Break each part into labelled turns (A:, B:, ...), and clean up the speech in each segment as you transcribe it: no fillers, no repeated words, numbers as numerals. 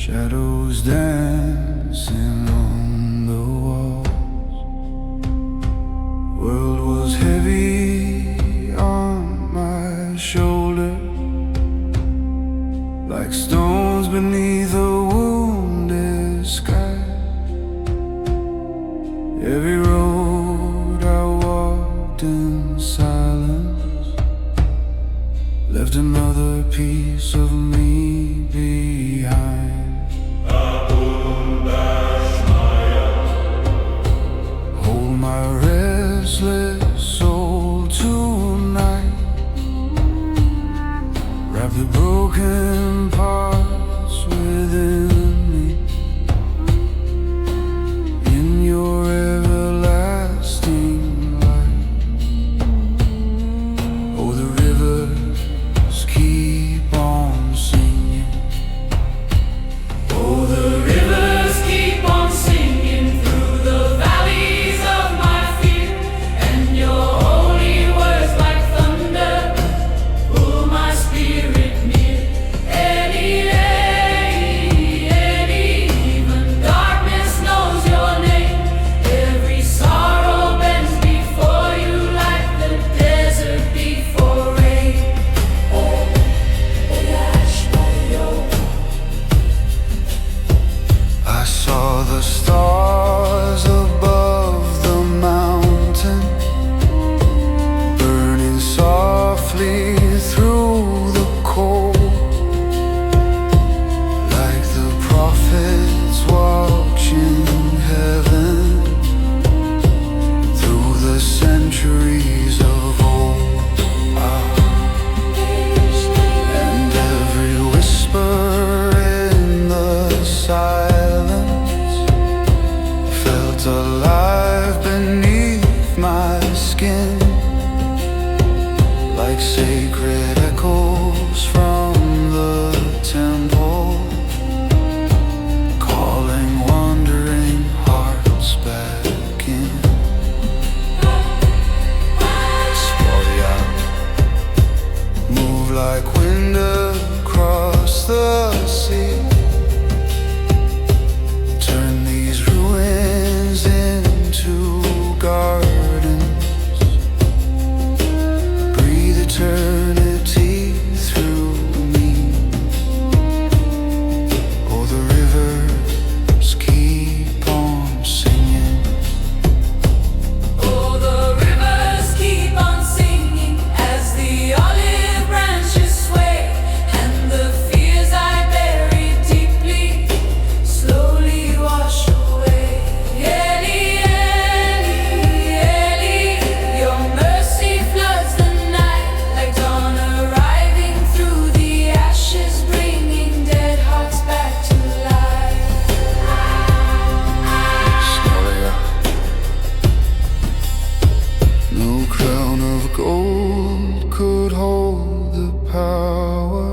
A: Shadows dancing on the walls. World was heavy on my shoulder, like stones beneath a wounded sky. Every road I walked in silence left another piece of me behind. Hold my restless soul tonight, wrap the broken parts within me in your everlasting light. Oh, the rivers keep on singing.
B: Oh, the rivers keep on singing through the valleys of my fear, and your holy words like thunder pull my spirit near. Eli, Eli, Eli, even darkness knows your name. Every sorrow bends before you like the desert before rain. Oh,
A: I saw the stars above the mountain, burning softly through the cold, like the prophets watching heaven through the centuries of old. And every whisper in the silence felt alive beneath my skin, like sacred echoes from the temple, calling wandering hearts back in. Sporia, move like wind across the sea. Turn these ruins into gardens. Breathe eternity through me. Oh, the rivers keep on singing.
B: oh, the rivers keep on singing as the olive branches sway, and the fears I buried deeply slowly wash away. Eli, Eli, Eli, your mercy floods the night like dawn arriving through the ashes, bringing dead hearts back to life.
A: Sporia, no crown of gold could hold the power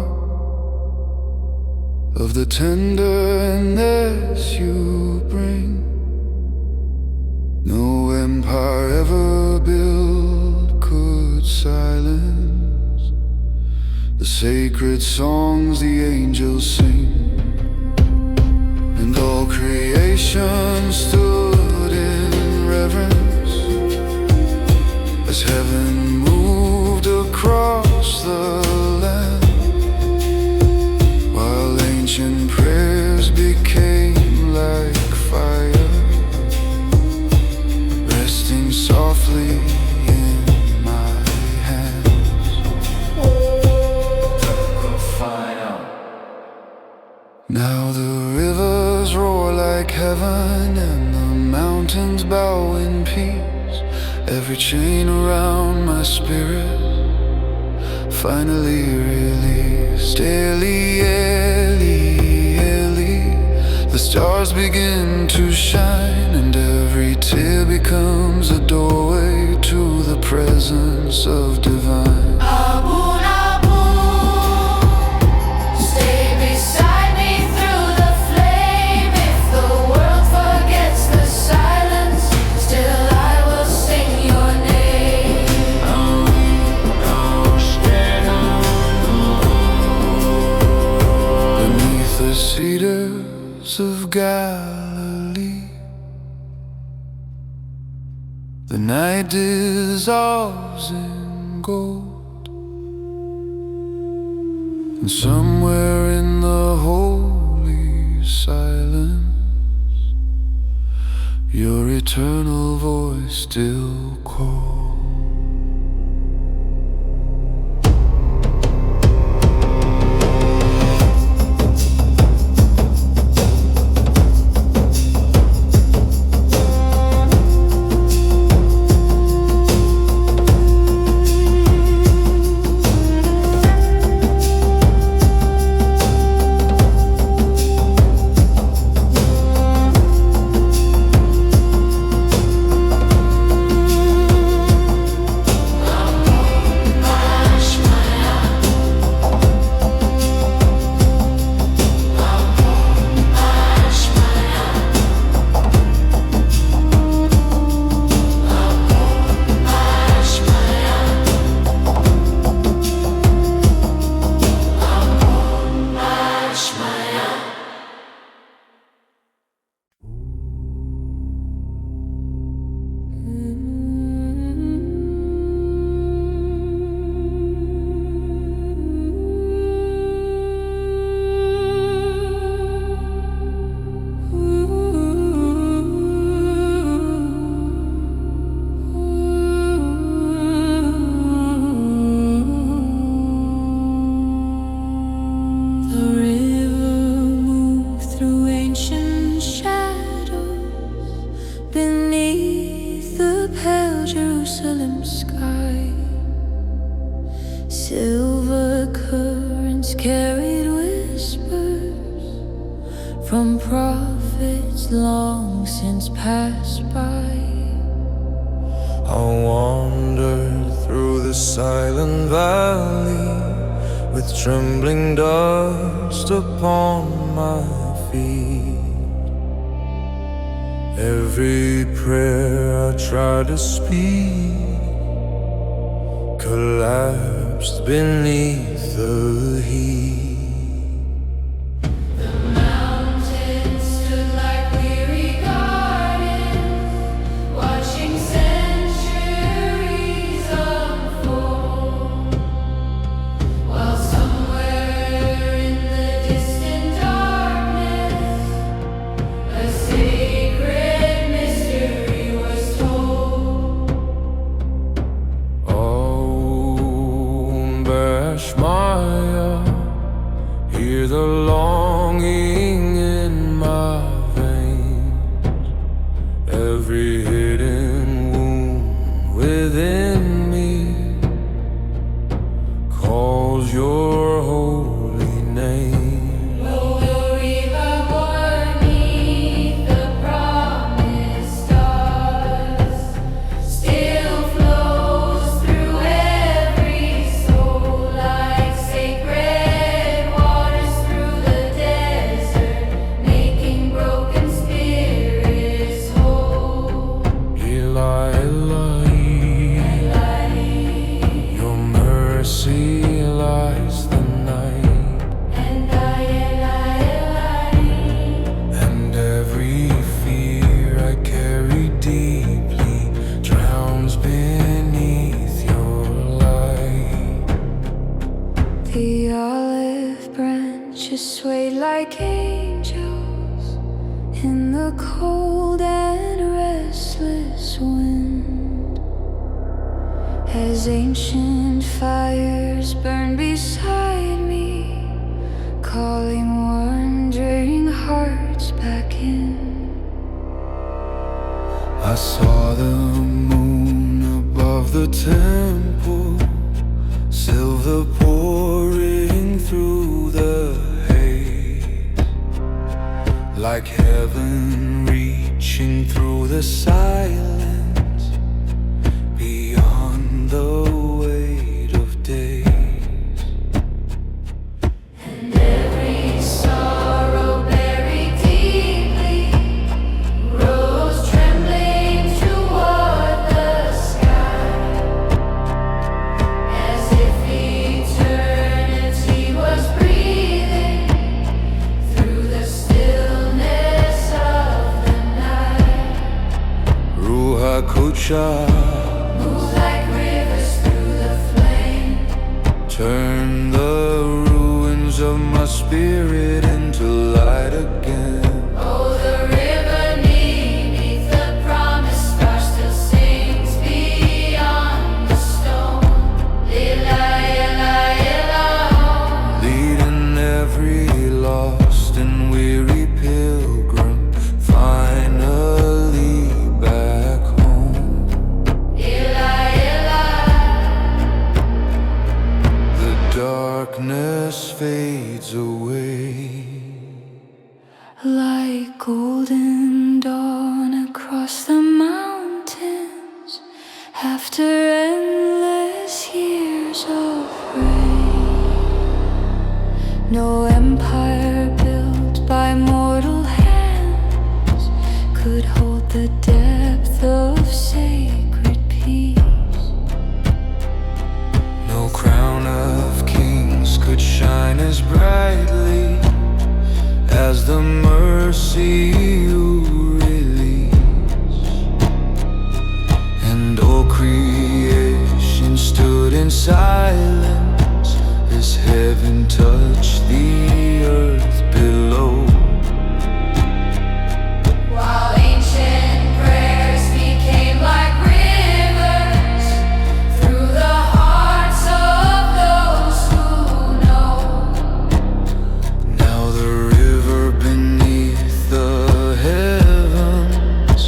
A: of the tenderness you bring. No empire ever built could silence the sacred songs the angels sing. And all creation stood in reverence as heaven moved across the land, while ancient prayers became like fire, resting softly in my hands. Now the rivers roar like heaven, and the mountains bow in peace. Every chain around my spirit finally released. Eli, Eli, Eli, the stars begin to shine, and every tear becomes a doorway to the presence of divine.
B: Abun, Abun, stay beside me through the flame. If the world forgets the silence, still I will sing your name.
A: Beneath the sea cedars of Galilee. The night dissolves in gold, and somewhere in the holy silence, your eternal voice still calls.
C: Silver currents carried whispers from prophets long since passed by.
D: I wandered through the silent valley with trembling dust upon my feet. Every prayer I tried to speak collapsed beneath the heat.
B: The mountains stood like weary gardens, watching centuries unfold, while somewhere in the distant darkness a sacred mystery was told.
D: Ashmaya, hear the longing in my veins. Every hidden wound within me calls your holy name.
B: Lo will revive beneath the promised stars, still flows through every soul like sacred waters through the desert, making broken spirits whole.
D: Eli, Eli, your mercy lies the night,
B: And
D: and every fear I carry deeply drowns beneath your light.
C: The olive branches swayed like angels in the cold and restless wind, as ancient fires burn beside me, calling wandering hearts back in.
A: I saw the moon above the temple, silver pouring through the haze, like heaven reaching through the silence, beyond the weight of days.
B: And every sorrow buried deeply rose trembling toward the sky, as if eternity was breathing through the
A: shine.
B: Move like rivers through the flame.
A: Turn the ruins of my spirit into light again.
B: Oh, the river beneath the promised star still sings beyond the stone. Lila, ila, ila.
A: Leading every lost and weary pilgrim finally back home.
B: Ila, ila.
A: The darkness fades away
C: like golden dawn across the mountains after endless years of rain. No empire built by mortal hands could hold the depth of sacred peace.
A: No crown of kings could shine as brightly as the mercy you release. And all creation stood in silence as heaven touched the earth below.
B: While ancient prayers became like rivers through the hearts of those who know.
A: Now the river beneath the heavens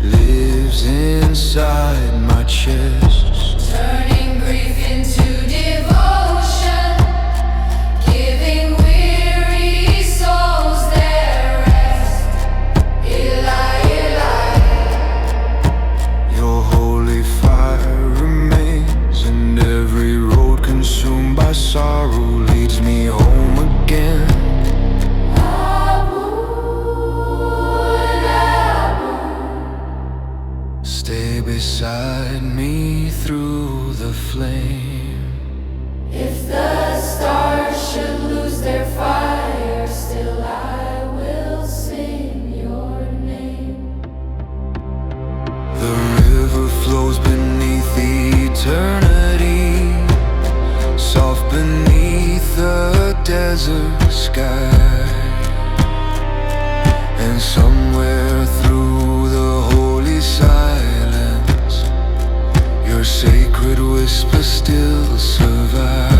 A: lives inside my chest.
B: Turning grief into devotion, giving weary souls their rest. Eli, Eli.
A: Your holy fire remains, and every road consumed by sorrow leads me home again. Stay beside me through the flame.
B: If the stars should lose their fire, still I will sing your name.
A: The river flows beneath eternity, soft beneath the desert sky. And somewhere through the holy silence, your sacred whisper still survives.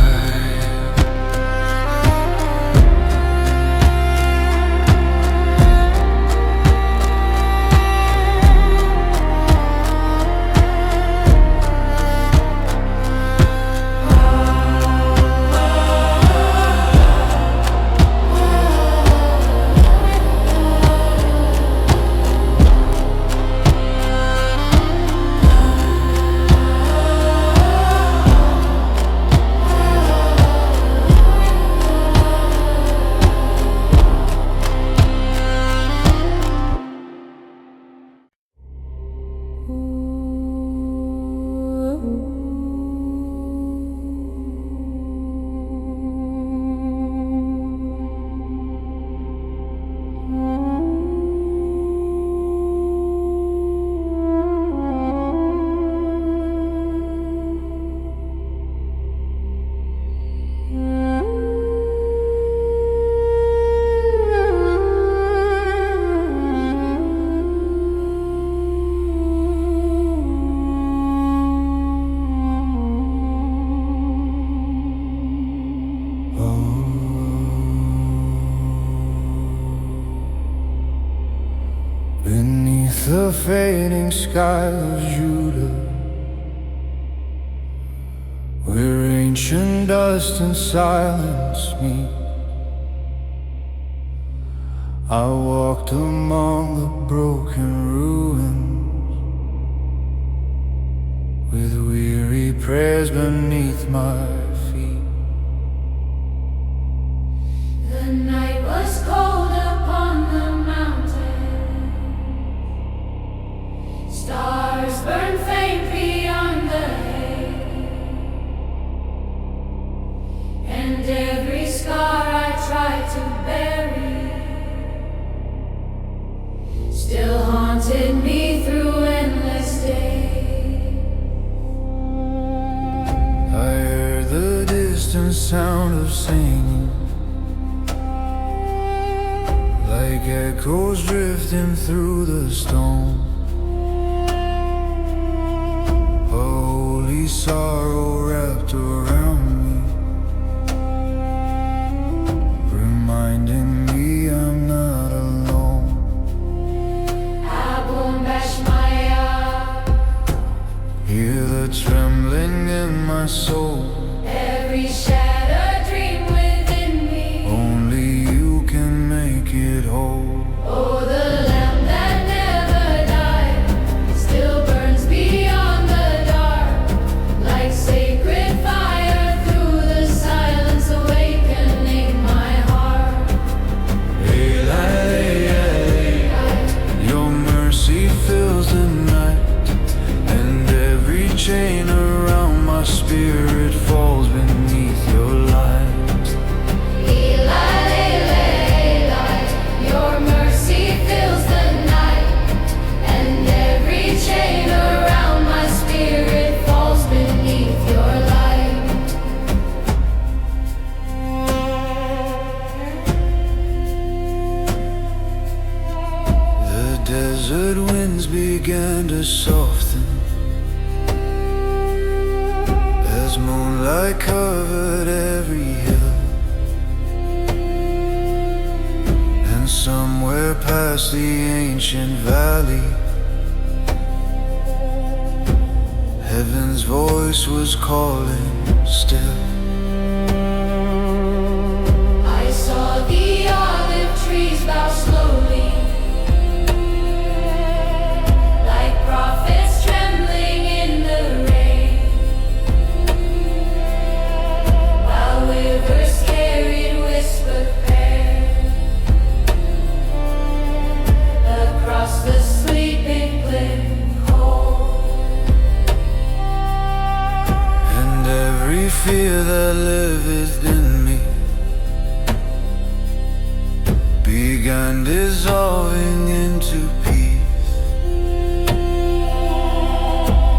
A: Beneath the fading sky of Judah, where ancient dust and silence meet, I walked among the broken ruins, with weary prayers beneath my feet.
B: The night was cold upon the mountain. Stars burn faint beyond the haze, and every scar I tried to bury still haunted me through endless
A: distant sound of singing, like echoes drifting through the stone. A holy sorrow wrapped around me, reminding me I'm not alone. Hear the trembling in my soul.
B: Every shattered dream within me.
A: Only you can make it whole.
B: Oh, the lamp that never died still burns beyond the dark, like sacred fire through the silence, awakening my heart.
A: Eli, your mercy fills the night, and every chain around my spirit falls beneath your light.
B: Eli, your mercy fills the night, and every chain around my spirit falls beneath your light.
A: The desert winds began to soften as moonlight covered every hill, and somewhere past the ancient valley, heaven's voice was calling still.
B: I saw the olive trees bow slowly, like prophets trembling in the rain, while rivers carried whispered prayer across the sleeping clearing cold.
A: And every fear that liveth in me began dissolving into peace,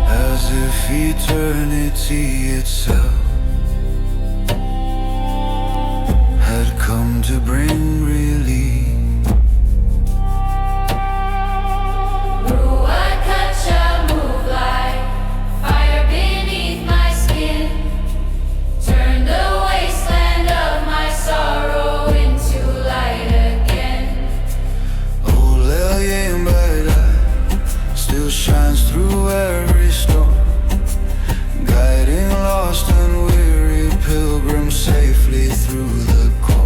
A: as if eternity itself had come to bring relief.
B: Ruakacha move like fire beneath my skin, turn the wasteland of my sorrow into light again.
A: Oh, Lelyambada still shines through every storm, guiding lost and weary pilgrims safely through the cold.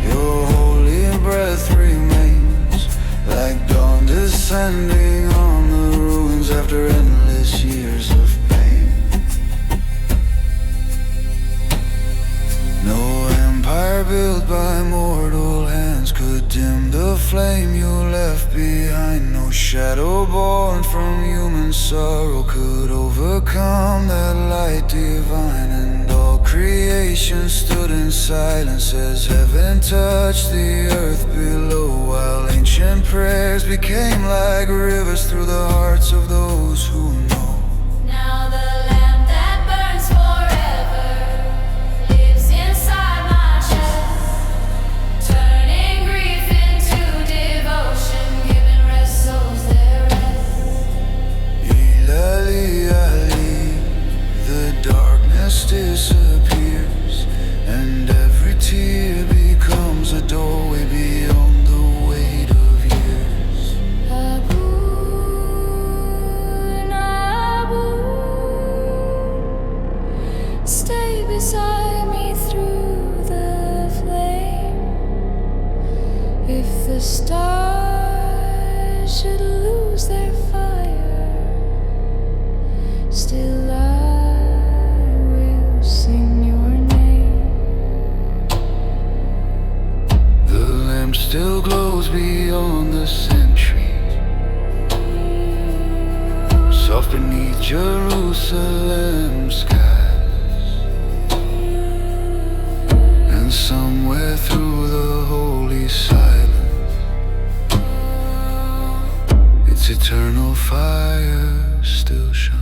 A: Your holy breath remains like dawn descending on the ruins after endless years of pain. No empire built by mortal hands could dim the flame you left behind. No shadow born from human sorrow could overcome that light divine. And all creation stood in silence as heaven touched the earth below, while ancient prayers became like rivers through the hearts of those who know.
B: Now the lamp that burns forever lives inside my chest, turning grief into devotion, giving rest souls their rest.
A: Ilali, the darkness disappears, and every tear becomes a doorway beyond the weight of years.
C: Abu, Abu, stay beside me through the flame. If the stars should lose their fire, still I will sing your name.
A: The lamp still glows beyond the centuries, soft beneath Jerusalem's skies, and somewhere through the holy silence, its eternal fire still shines.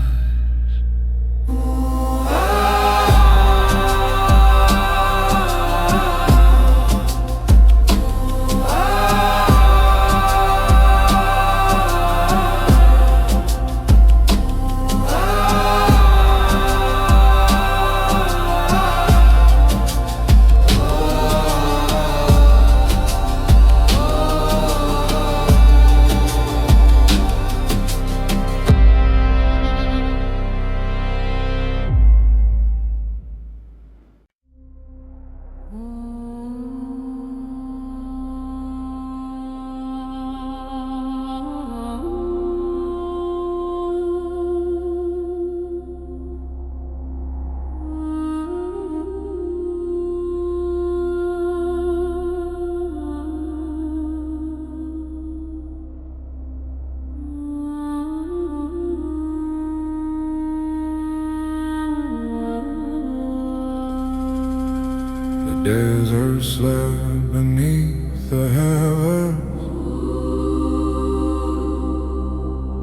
D: Desert slept beneath the heavens,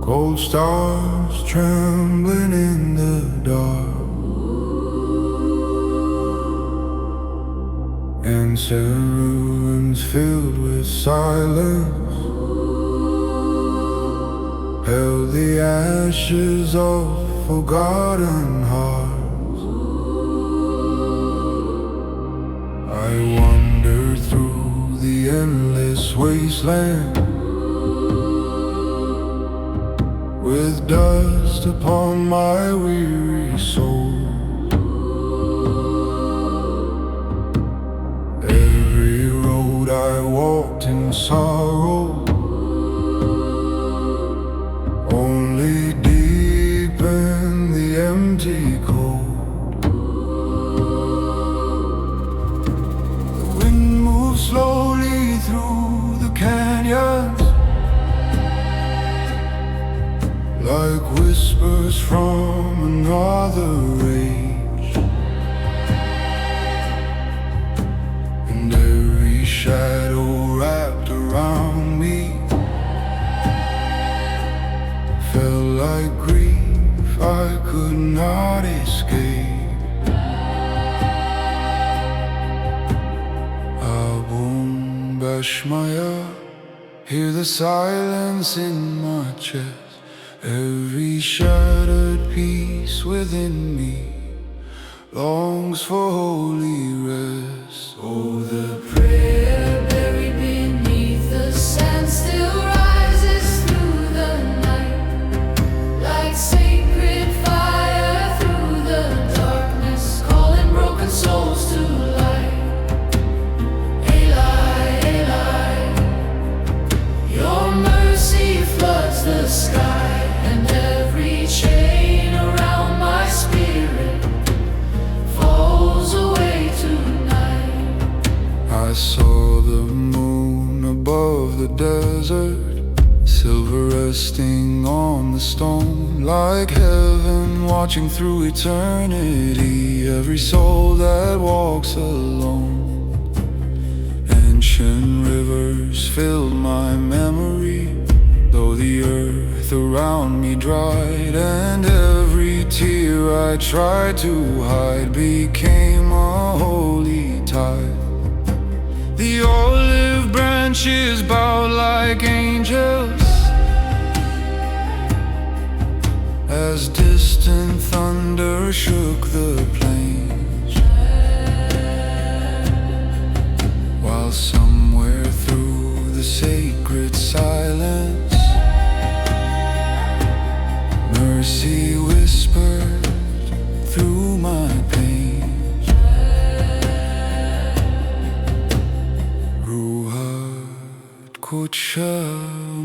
D: cold stars trembling in the dark, ancient ruins filled with silence held the ashes of forgotten hearts. I wandered through the endless wasteland with dust upon my weary soul. Every road I walked in sorrow only deepened the empty cold. The wind moved slowly through the canyons like whispers from another age, and every shadow wrapped around me felt like grief I could not escape. Abum Bashmaya, hear the silence in my chest. Every shattered piece within me longs for holy rest.
B: Oh, the prayer buried beneath the sand still rises through the night, like sacred fire through the darkness, calling broken souls to light. Eli, Eli, your mercy floods the sky, and every chain around my spirit falls away tonight.
A: I saw the moon above the desert, silver resting on the stone, like heaven watching through eternity. Every soul that walks alone, ancient rivers filled my memory, though the earth around me dried, and every tear I tried to hide became a holy tide. The olive branches bowed like angels as distant thunder shook the plains, while somewhere through the sacred silence mercy whispered through my pain. Ruhat Kucha,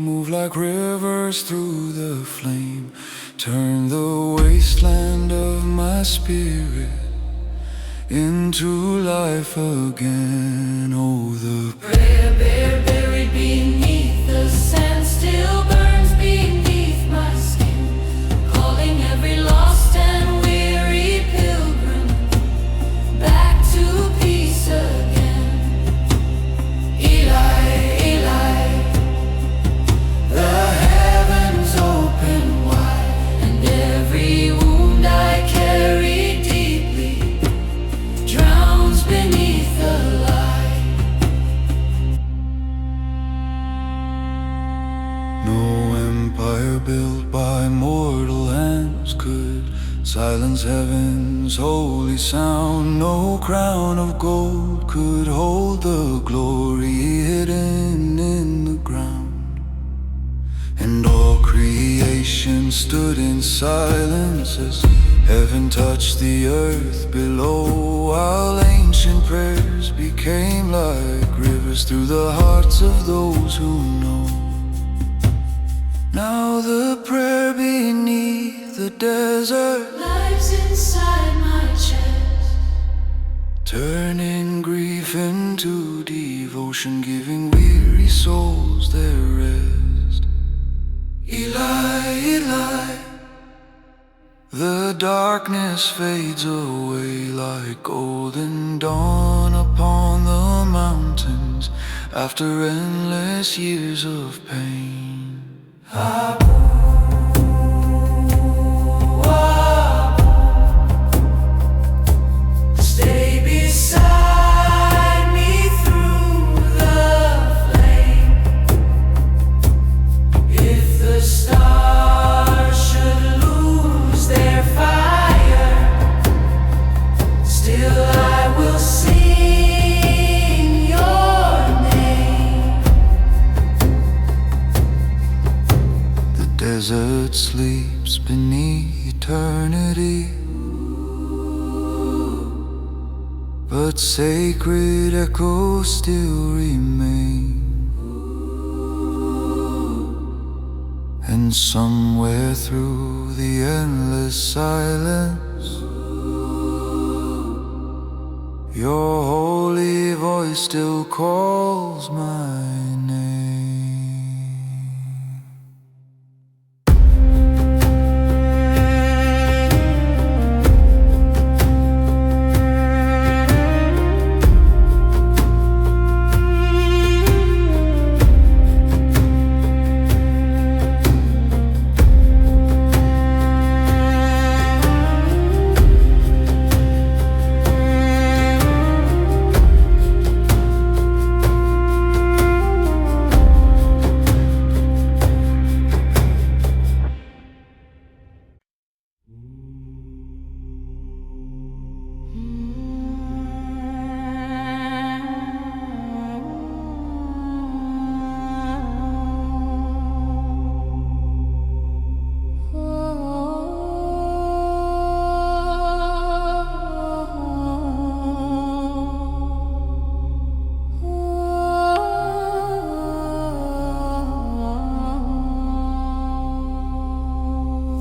A: move like rivers through the flame, turn the wasteland of my spirit into life again. Oh, the
B: Prayer buried beneath the sand still burns beneath my skin, calling every lost and weary pilgrim back to peace again. Eli, Eli, the heavens open wide, and every wound I carry deeply drowns beneath the light.
A: No empire built by mortal hands could silence heaven's holy sound. No crown of gold could hold the glory hidden in the ground. And all creation stood in silence as heaven touched the earth below, while ancient prayers became like rivers through the hearts of those who know. Now the prayer beneath the desert
B: Lives inside my chest,
A: turning grief into devotion, giving weary souls their rest. Eli, Eli, the darkness fades away like golden dawn upon the mountains after endless years of pain.
B: Stay beside me through the flame. If the stars should lose their fire, still I will sing your name.
A: The desert sleeps beneath eternity, but sacred echoes still remain. And somewhere through the endless silence, your holy voice still calls my name.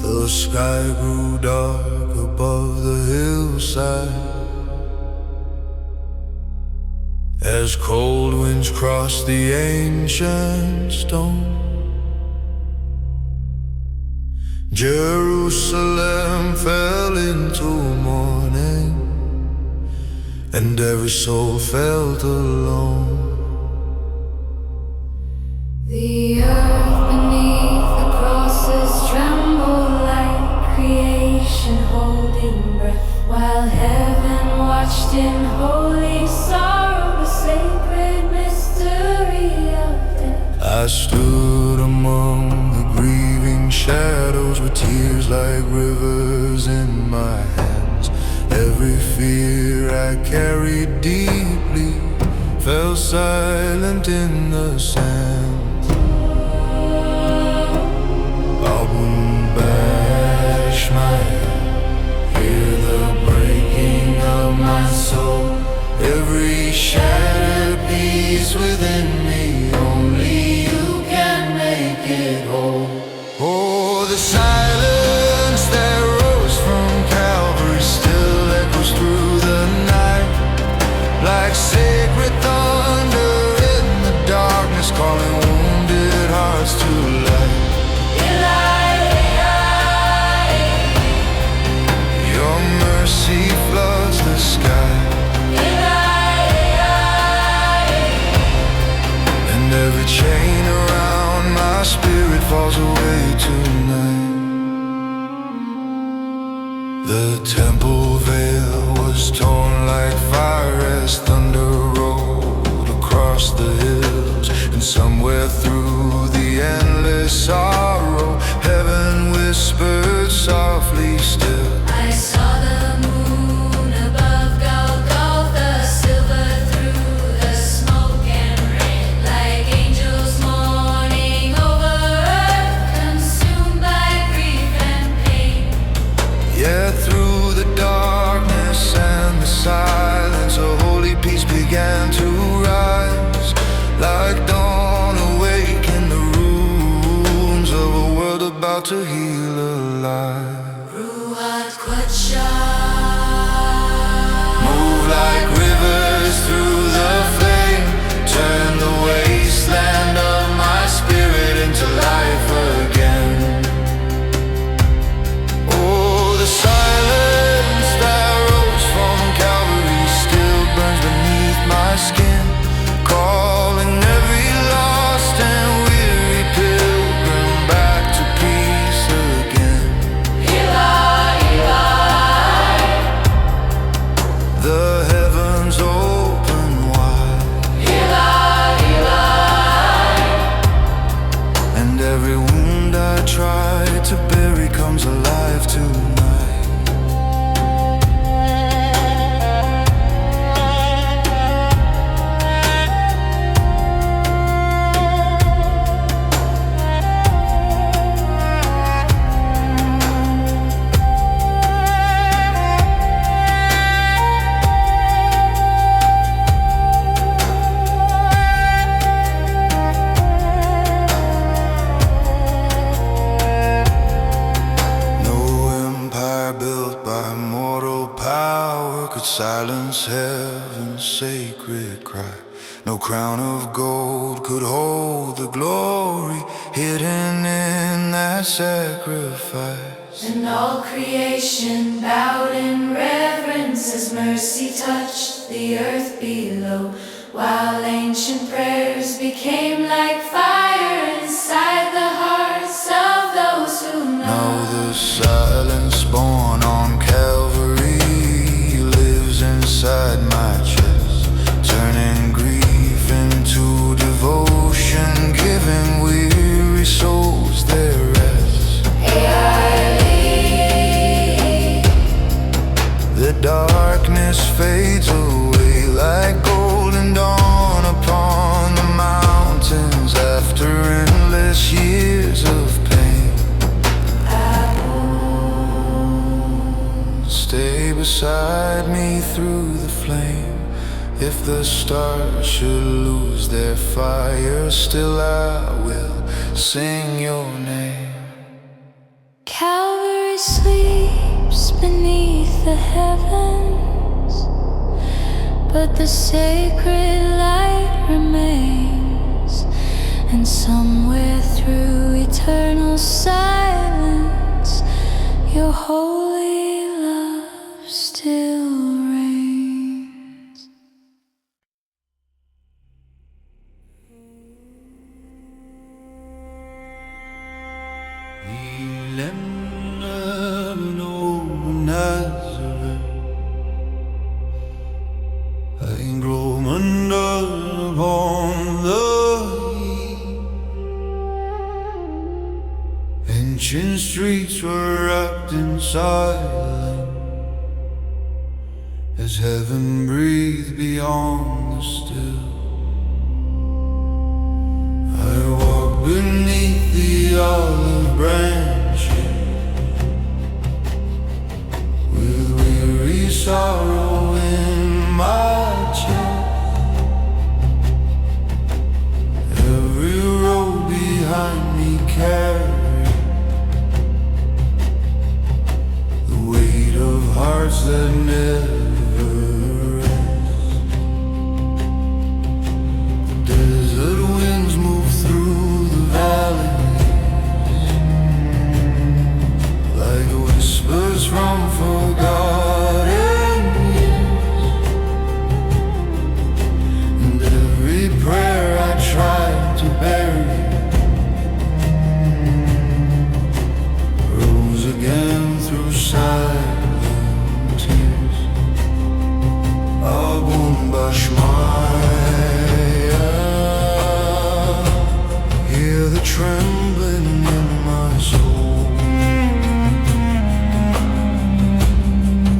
A: The sky grew dark above the hillside as cold winds crossed the ancient stone. Jerusalem fell into mourning, and every soul felt alone.
C: The earth beneath the crosses trembled like creation holding breath, while heaven watched in holy sorrow the sacred mystery of death.
A: I stood among the grieving shadows with tears like rivers in my hands. Every fear I carried deeply fell silent in the sand. I wouldn't bash my head, hear the breaking of my soul. Every shattered piece within me, only you can make it whole. Oh, the silence that rose from Calvary still echoes through the night, like sacred thunder in the darkness, calling wounded hearts to life. Your mercy floods the sky, and every chain around my spirit falls away tonight. The temple veil was torn like fire as thunder rolled across the hills, and somewhere through the endless sorrow, heaven whispered softly still.
C: I saw the moon above Golgotha, silver through the smoke and rain, like angels mourning over earth, consumed by grief and pain.
A: Yet through the darkness and the silence, a holy peace began to rise, like dawn awake in the ruins of a world about to heal alive.
C: Ruach Qudsha,
A: Move like rivers through the flame, turn the wasteland of my spirit into life again. Oh, the silence silence heaven's sacred cry. No crown of gold could hold the glory hidden in that sacrifice.
C: And all creation bowed in reverence as mercy touched the earth below, while ancient prayers became like fire inside the hearts of those who know.
A: Now the silence born on Calvary lives inside my chest, turning grief into devotion, giving weary souls their rest. The darkness fades away like golden dawn upon the mountains after endless years of pain. Stay beside me through the flame. If the stars should lose their fire, still I will sing your name.
C: Calvary sleeps beneath the heavens, but the sacred light remains, and somewhere through eternal silence, your holy love still reigns.
A: Ancient streets were wrapped in silence as heaven breathed beyond the still. I walked beneath the olive branches with weary sorrow in my chest. Every road behind me carried hearts that never rest. The desert winds move through the valleys like whispers from forgotten years. And every prayer I tried to bury rose again through silence. Hear the trembling in my soul,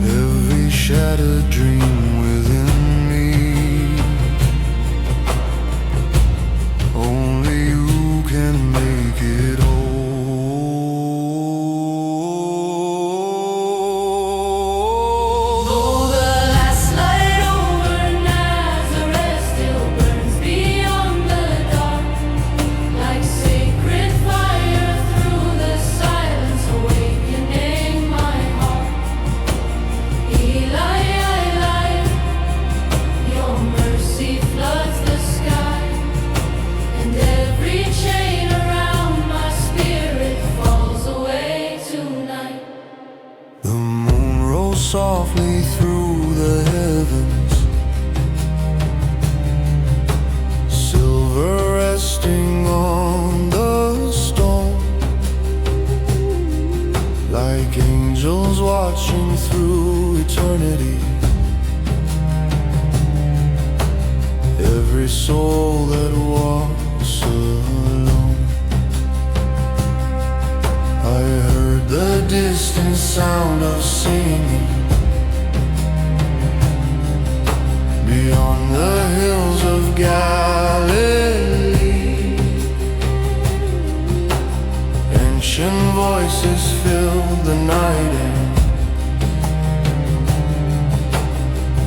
A: every shattered dream within me. Only you can make it whole.
C: Though the last light over Nazareth still burns beyond the dark, like sacred fire through the silence, awakening my heart. Eli, Eli, your mercy floods the sky, and every chain around my spirit falls away tonight.
A: The moon rolls softly through the heavens, silver resting on the stone, like angels watching through eternity. Every soul that walks alone, I heard the distant sound of singing beyond the hills of Galilee. Ancient voices filled the night air,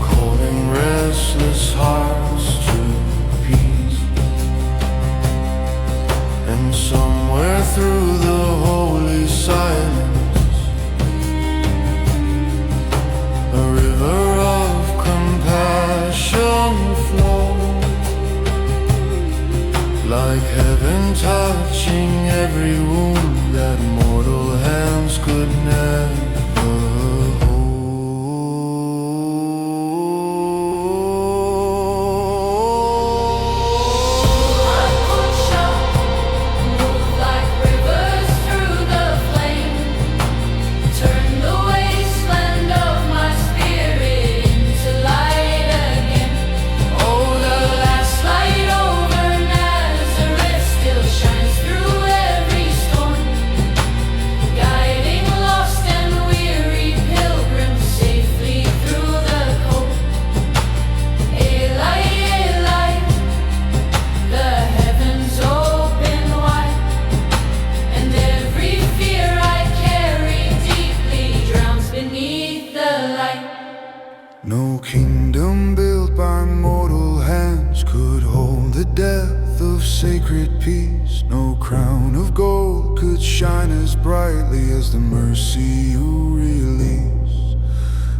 A: calling restless hearts to peace. And somewhere through the holy silence,
D: like heaven touching every wound that mortal hands could never hold.
C: I push up, move like rivers through the flame, turn the wasteland of my spirit into light again. Oh, the last light over Nazareth still shines through every storm, guiding lost and weary pilgrims safely through the cold. Eli, Eli, the heavens open wide, and every fear I carry deeply drowns beneath the light.
D: No kingdom built by mortal hands could hold the depth of sacred peace. No crown of gold could shine as brightly as the mercy you release.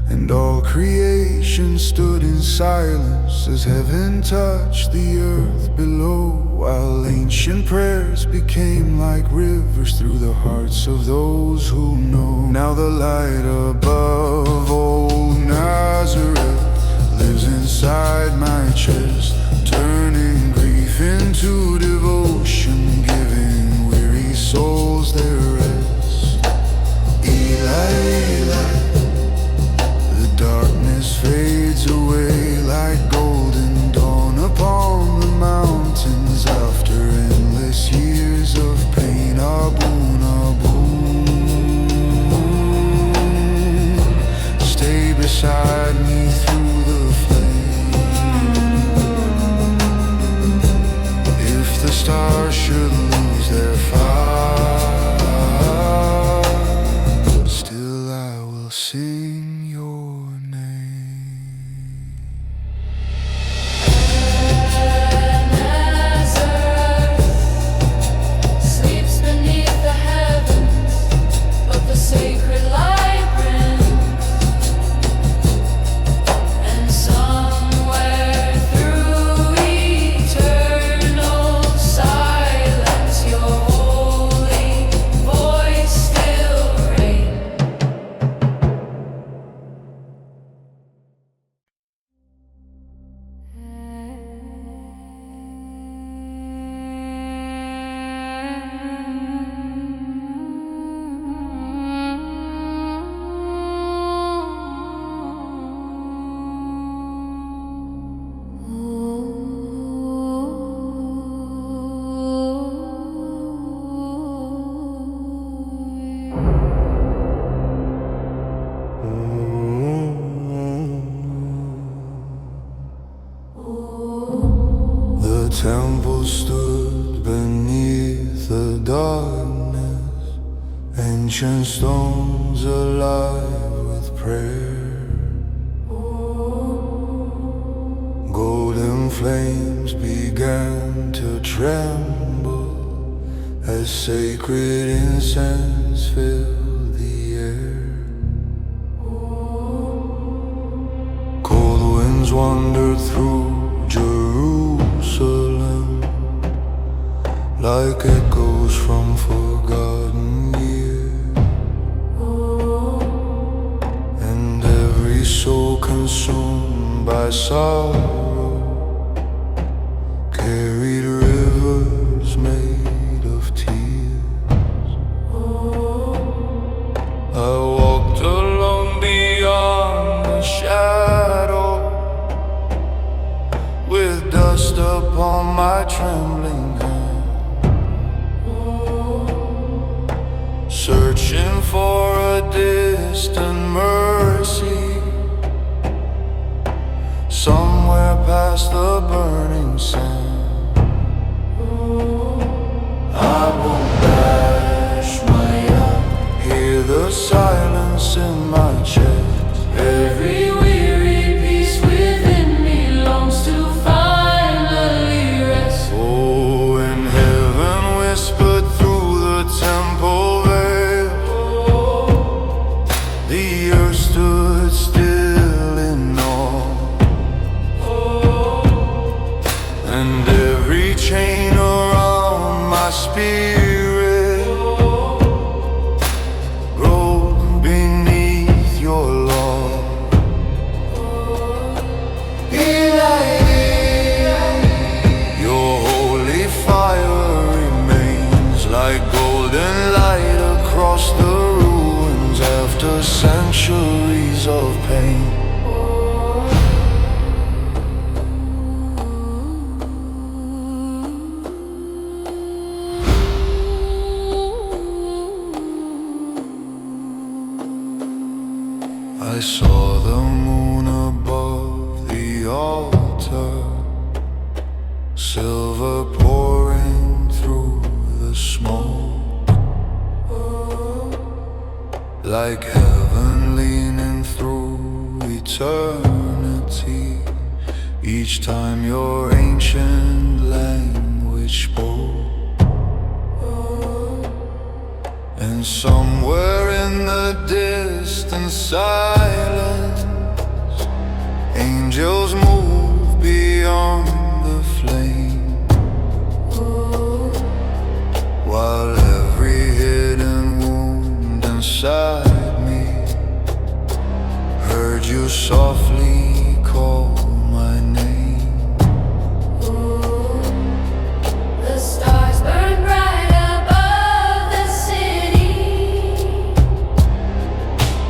D: And all creation stood in silence as heaven touched the earth below, while ancient prayers became like rivers through the hearts of those who know. Now the light above old Nazareth lives inside my chest, turning grief into devotion, giving weary souls their rest. Eli, Eli, the darkness fades away like golden dawn upon the mountains after endless years of pain. Aboon, aboon, stay beside me through the flame. If the stars should lose their fire, still I will sing your name.
C: Nazareth sleeps beneath the heavens, but the sacred light burns, and somewhere through eternal silence, your holy voice still reigns.
D: The temple stood beneath the darkness, ancient stones alive with prayer. Golden flames began to tremble as sacred incense filled the air. Cold winds wandered through Jerusalem like echoes from forgotten years, and every soul consumed by sorrow carried rivers made of tears. I walked alone beyond the shadow, with dust upon my trembling hand, searching for a distant mercy somewhere past the burning sand. I won't bash my up, hear the silence in my chest.
C: Every weary piece within me longs to finally rest.
D: Oh, and heaven whispered through the temple veil. The earth stood still in awe, and every chain around
A: I saw the moon above the altar, silver pouring through the smoke, like heaven leaning through eternity, each time your ancient language spoke. And somewhere in the distant silence, angels move beyond the flame, while every hidden wound inside me heard you softly call my name.
C: The stars burn bright above the city,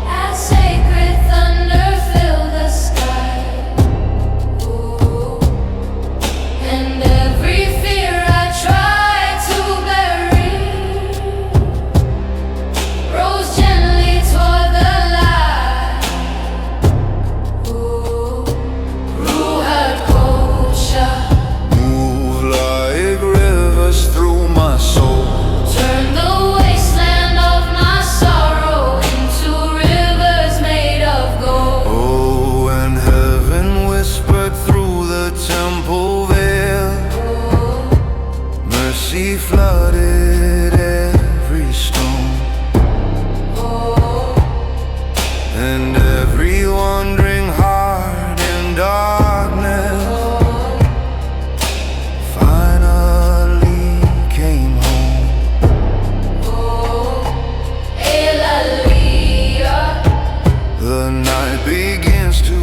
C: as sacred thunder fill the sky. And every fear I tried to bury rose gently toward the light. Ruach Kosha,
A: Move like rivers through my soul,
C: turn the wasteland of my sorrow into rivers made of gold.
A: oh, and heaven whispered through the temple veil, mercy flooded every stone, and every wandering heart in darkness finally came home.
C: Elaliyah,
A: The night begins to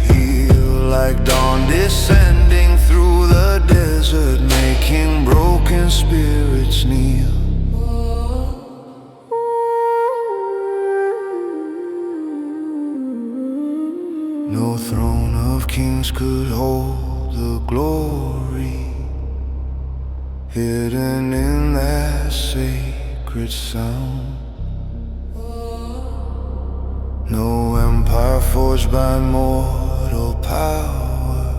A: heal, like dawn descending through the desert, making broken spirits kneel. No throne of kings could hold the glory hidden in that sacred sound. No empire forged by mortal power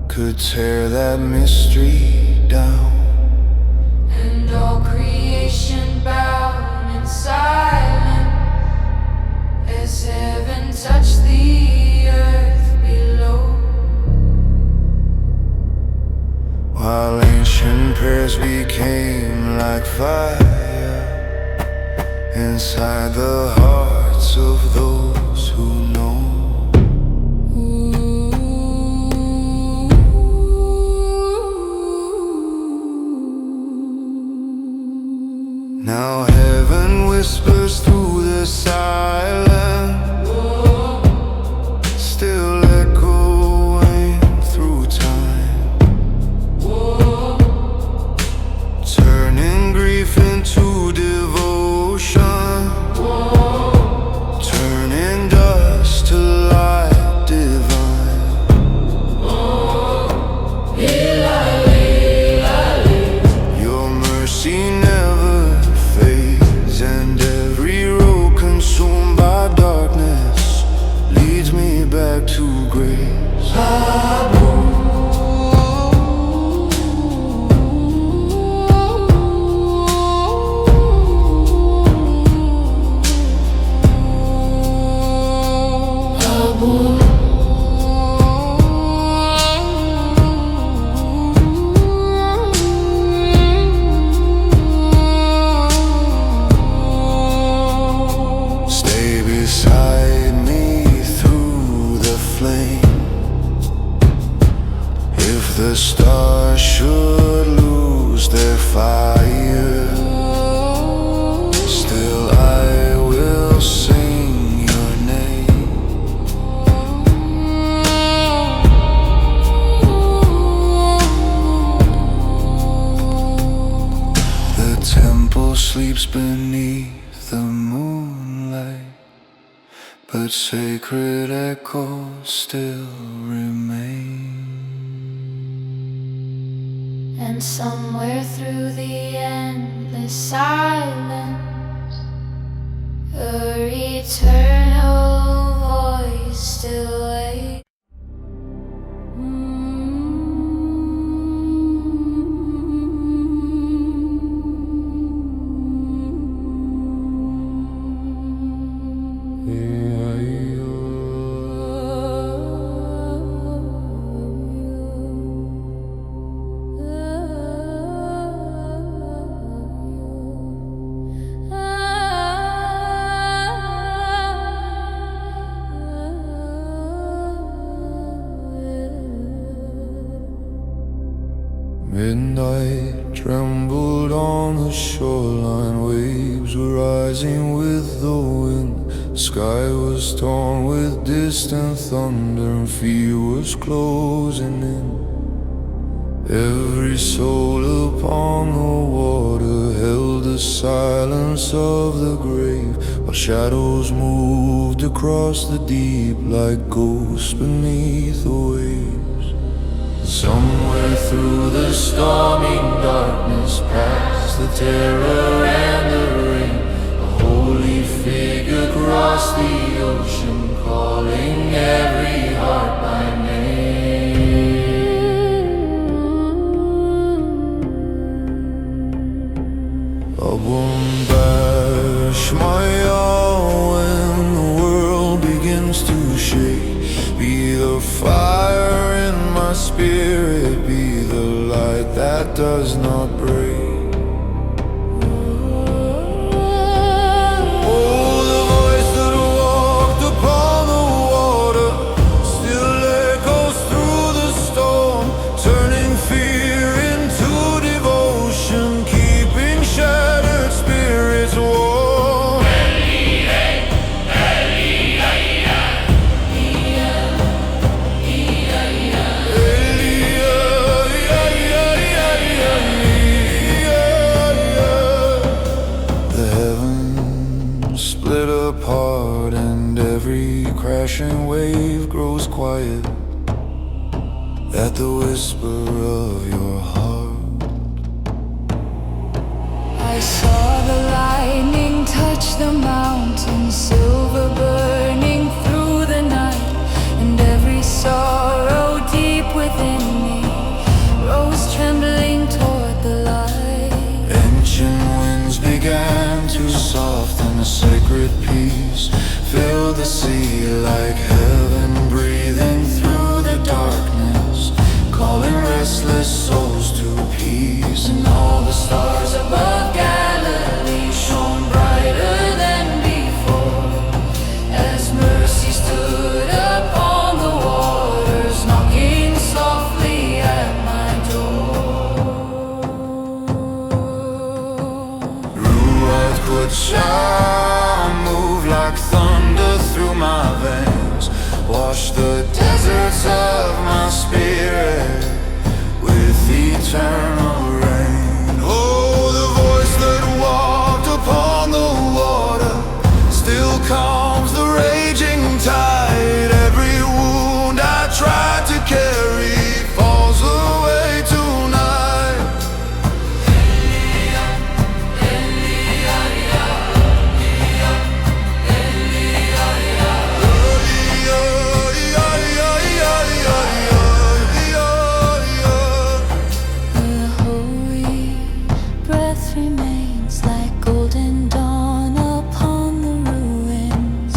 A: could tear that mystery down.
C: and all creation bowed in silence as heaven touched the earth below.
A: While ancient prayers became like fire inside the hearts of those who know. Now heaven whispers through the silence, still echoing through time, turning grief into devotion, turning dust to light divine. Your mercy never fades, and every road consumed by darkness leads me back to grace. Stay beside me through the flame. If the stars should lose their fire, still I will sing your name. The temple sleeps beneath the moonlight, but sacred echoes still remain.
C: And somewhere through the endless silence, Her eternal voice still waits.
A: Midnight trembled on the shoreline, waves were rising with the wind. Sky was torn with distant thunder, and fear was closing in. Every soul upon the water held the silence of the grave, while shadows moved across the deep like ghosts beneath the waves. Somewhere through the stormy darkness, past the terror and the rain, a holy figure crossed the ocean, calling every heart by name. I won't bash my all when the world begins to shake. Be the fire in my spirit, be the light that does not break. Oh, the voice that walked upon the water still echoes through the storm, turning fear into devotion, keeping shattered spirits warm. Split apart and every crashing wave grows quiet at the whisper of your heart.
C: I saw the lightning touch the mountain, silver burning through the night, and every sorrow deep within me rose trembling toward the light.
A: Ancient winds began to soften, a sacred peace filled the sea like heaven breathing through the darkness, calling restless souls to peace. And all the stars above Galilee shone brighter than before, as mercy stood upon the waters, knocking softly at my door. Ruach Chant move like thunder through my veins, wash the deserts of my spirit with eternal rain. Oh, the voice that walked upon the water still calms the raging tide. Every wound I tried to carry falls away tonight.
C: The holy breath remains like golden dawn upon the ruins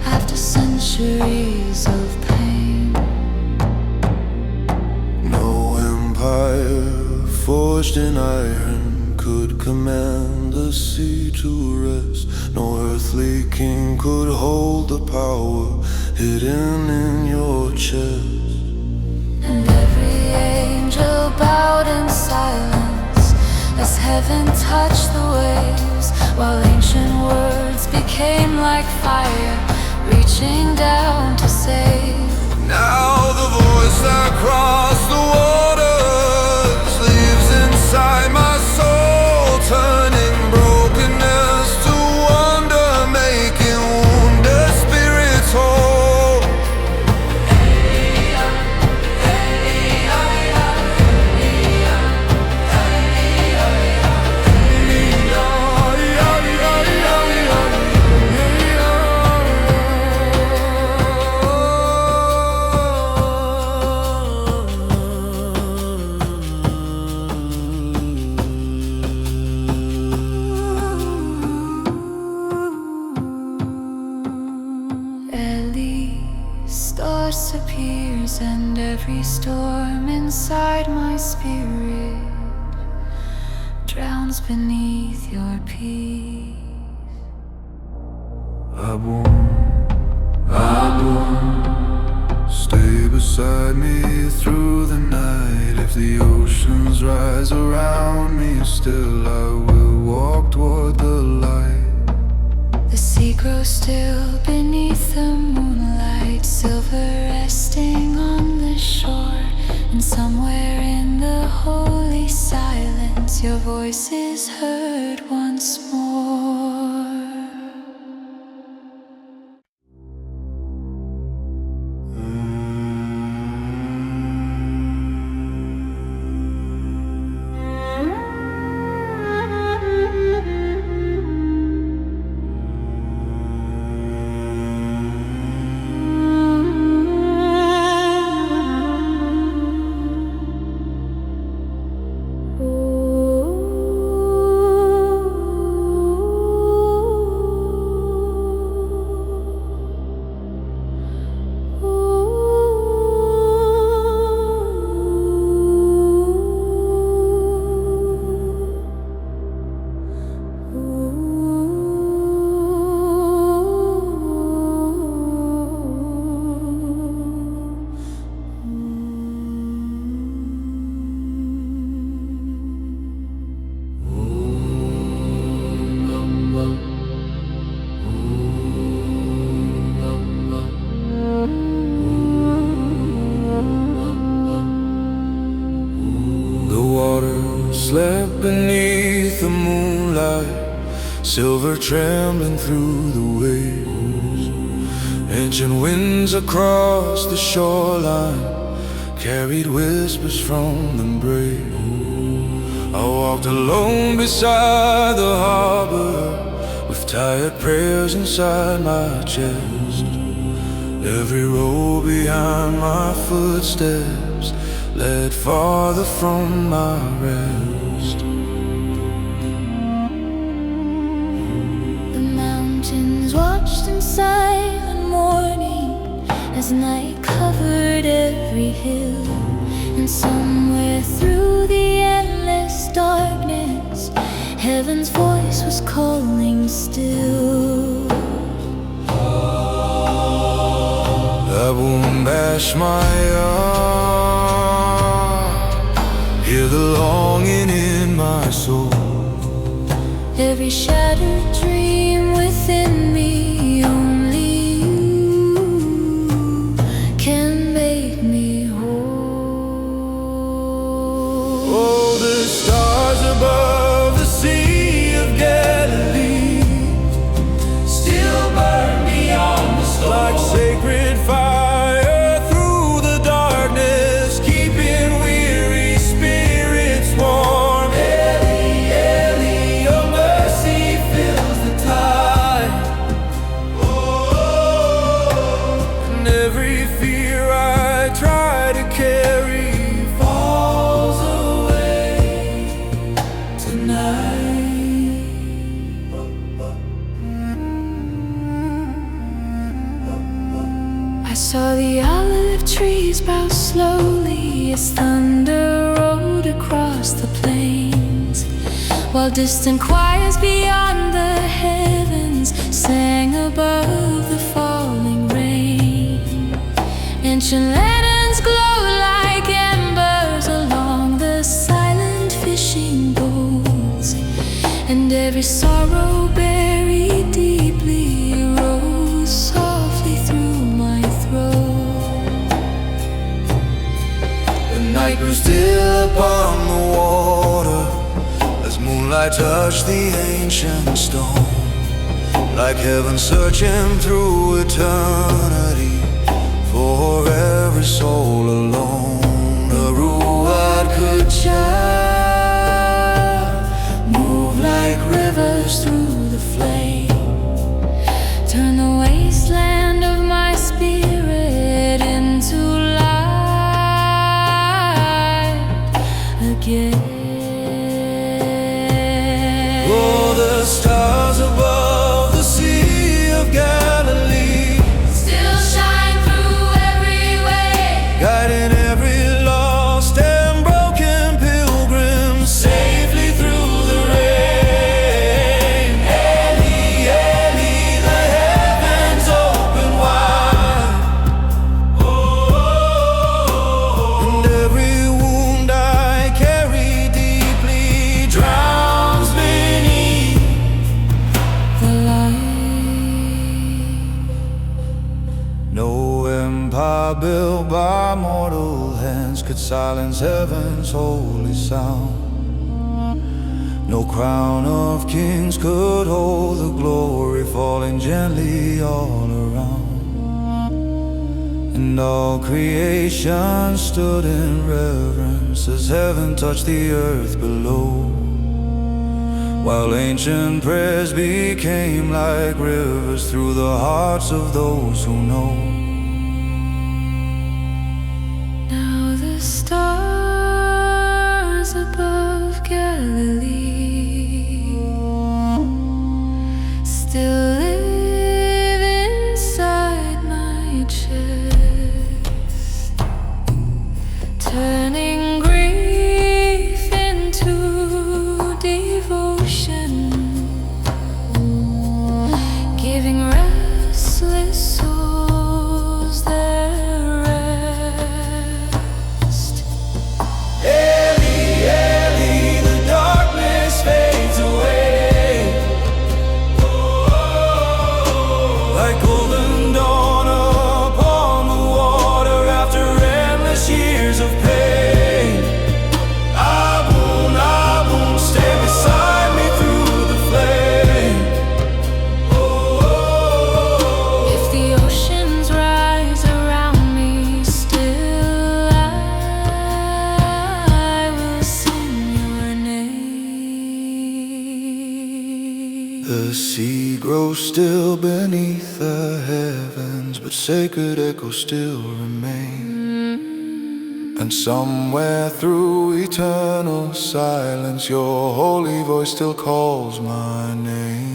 C: after centuries of pain.
A: No empire forged in iron could command the sea to rest. No earthly king could hold the power hidden in your chest.
C: And every angel bowed in silence as heaven touched the waves, while ancient words became like fire, reaching down to save.
A: Now the voice that crossed the waters lives inside my soul, turning brokenness to wonder, making wounded spirits whole.
C: force appears, and every storm inside my spirit drowns beneath your peace.
D: I won't stay beside me through the night. If the oceans rise around me, still I will walk toward the light.
C: The sea grows still beneath the moonlight, silver resting on the shore. And somewhere in the holy silence, your voice is heard once more.
D: Slept beneath the moonlight, silver trembling through the waves. Ancient winds across the shoreline carried whispers from the brave. I walked alone beside the harbor with tired prayers inside my chest. Every row behind my footsteps led farther from my rest.
C: The mountains watched in silent mourning as night covered every hill. And somewhere through the endless darkness, heaven's voice was calling still.
D: I won't bash my heart, hear the longing in my soul.
C: Every shattered dream within me, only you can make me whole.
D: Oh, the stars above the Sea of Galilee
B: Still burn beyond the storm.
D: like sacred fire through the darkness, keeping weary spirits warm.
B: Eli, Eli, your mercy fills the tide.
D: And every fear I try to carry
B: Falls away tonight.
C: I saw the olive trees bow slowly as thunder rolled across the plains, while distant choirs beyond the heavens sang above the falling rain. Ancient lanterns glow like embers along the silent fishing boats, and every sorrow buried deeply rose softly through my throat.
D: The night grew still upon the water as moonlight touched the ancient stone, like heaven searching through eternity for every soul alone. A ruach could shine, move like rivers through the flame,
C: Turn the wasteland of my spirit into light again.
D: Oh, the stars above the Sea of Galilee empire built by mortal hands could silence heaven's holy sound. No crown of kings could hold the glory falling gently all around. And all creation stood in reverence as heaven touched the earth below, while ancient prayers became like rivers through the hearts of those who know.
C: Now the stars above Galilee still live inside my chest, turning grief into devotion, giving restless souls their rest.
D: Eli, Eli, the darkness fades away, like golden dawn upon the water after endless years of pain. Abun, Abun, stay beside me through the flame.
C: If the oceans rise around me, still I will sing your name.
D: The sea grows still beneath the heavens, but sacred echoes still remain. And somewhere through eternal silence, your holy voice still calls my name.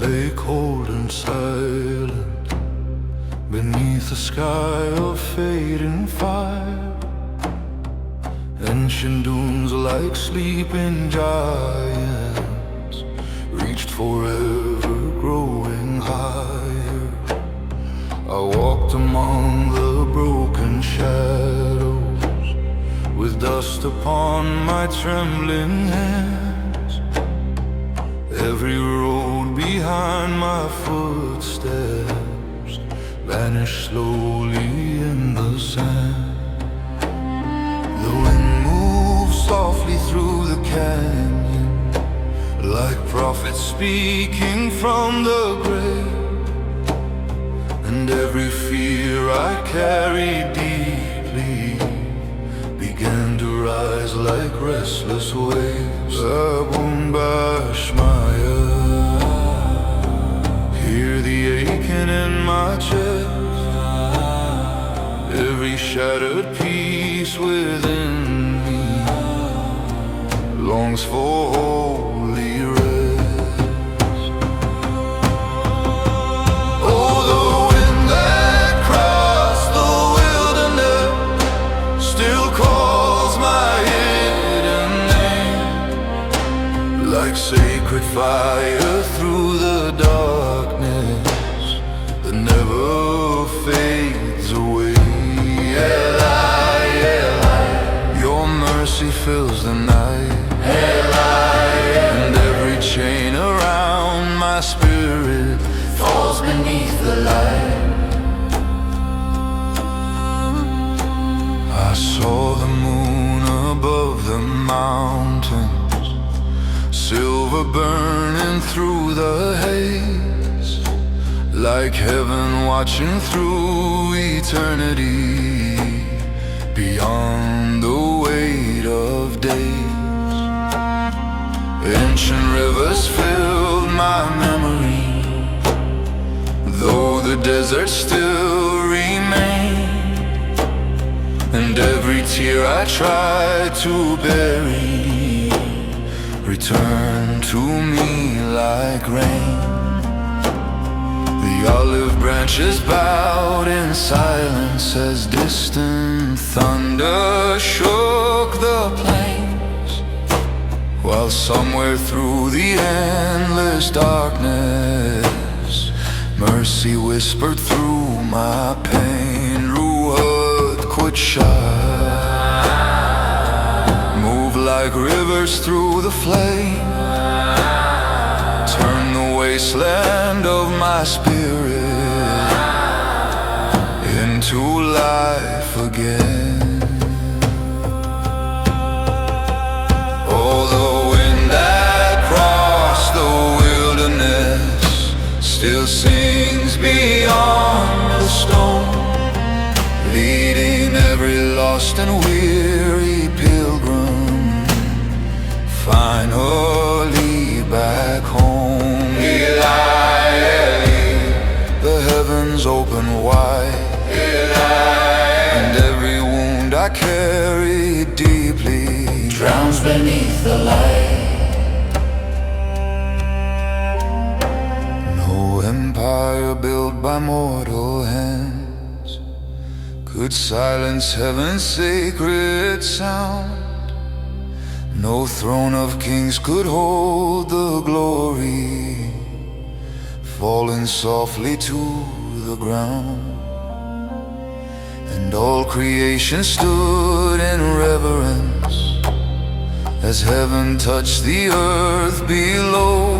D: Lay cold and silent beneath a sky of fading fire. Ancient dunes like sleeping giants reached forever, growing higher. I walked among the broken shadows with dust upon my trembling hands. Every road behind my footsteps vanished slowly in the sand. The wind moved softly through the canyon, like prophets speaking from the grave. And every fear I carried deeply began to rise like restless waves. Abun Bashmaya, hear the aching in my chest. Every shattered piece within me longs for holy rest. Oh, the wind that crossed the wilderness still calls my hidden name, like sacred fire through the darkness that never fades away. Eli,
A: of the mountains, silver burning through the haze, like heaven watching through eternity, beyond the weight of days. Ancient rivers filled my memory, though the desert still remained, and every tear I tried to bury returned to me like rain. The olive branches bowed in silence as distant thunder shook the plains, while somewhere through the endless darkness, mercy whispered through my pain. Ruach Qudshah, move like rivers through the flame, turn the wasteland of my spirit into life again. Oh, the wind that crossed the wilderness still sings beyond the stone, leading every lost and weary pilgrim finally back home. Eli, Eli, the heavens open wide, Eli, and every wound I carry deeply drowns beneath the light. No empire built by mortal hands could silence heaven's sacred sound. No throne of kings could hold the glory falling softly to the ground. And all creation stood in reverence as heaven touched the earth below,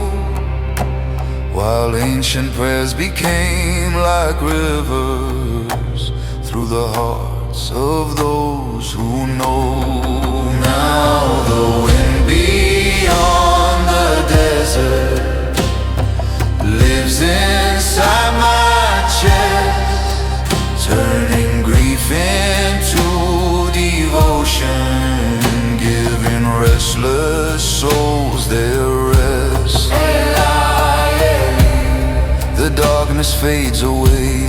A: while ancient prayers became like rivers through the hearts of those who know. Now the wind beyond the desert lives inside my chest, turning grief into devotion, giving restless souls their rest. The darkness fades away,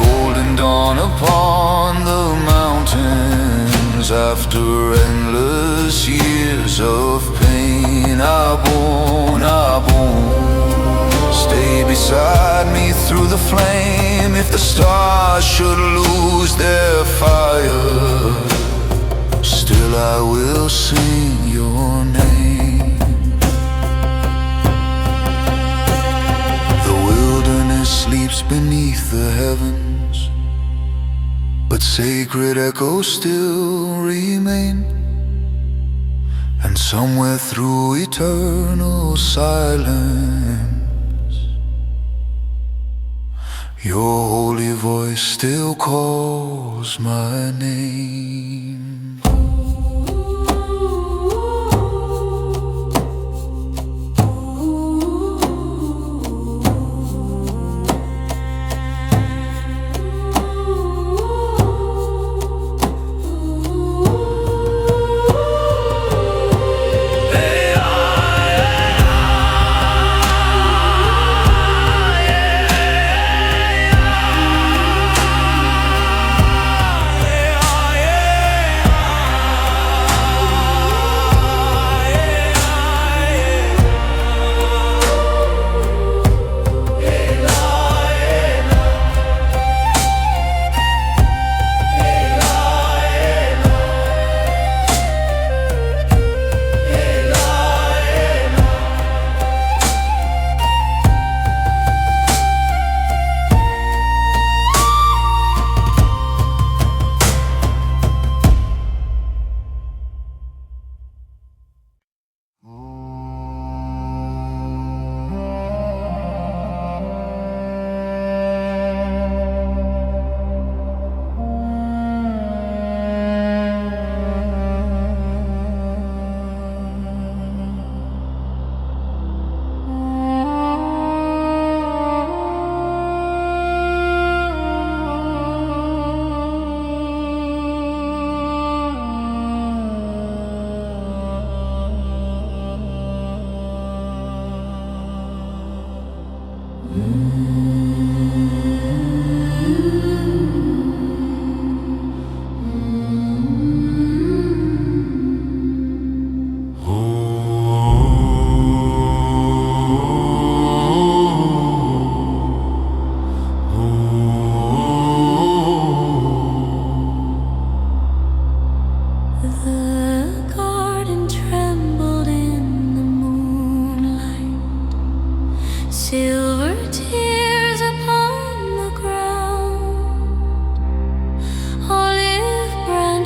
A: golden dawn upon the mountains. After endless years of pain, Abon, Abon, stay beside me through the flame. If the stars should lose their fire, still I will sing your name. The wilderness sleeps beneath the heavens, but sacred echoes still remain. And somewhere through eternal silence, your holy voice still calls my name.
B: Yeah.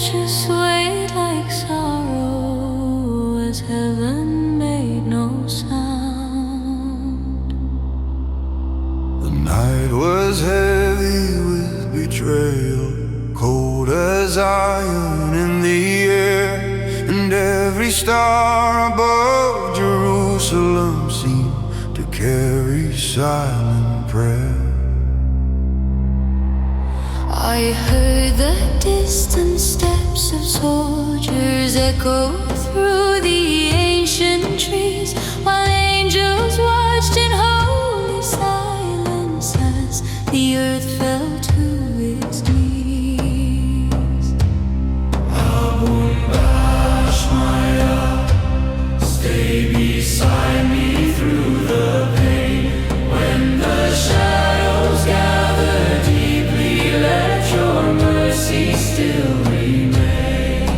C: branches swayed like sorrow as heaven made no sound.
D: The night was heavy with betrayal, cold as iron in the air, and every star above Jerusalem seemed to carry silent prayer.
C: I heard the distant steps of soldiers echo through the ancient trees, while angels watched in holy silence as the earth fell to its knees.
B: Stay beside me through the pain. When the shadows gather deeply, let your mercy still remain.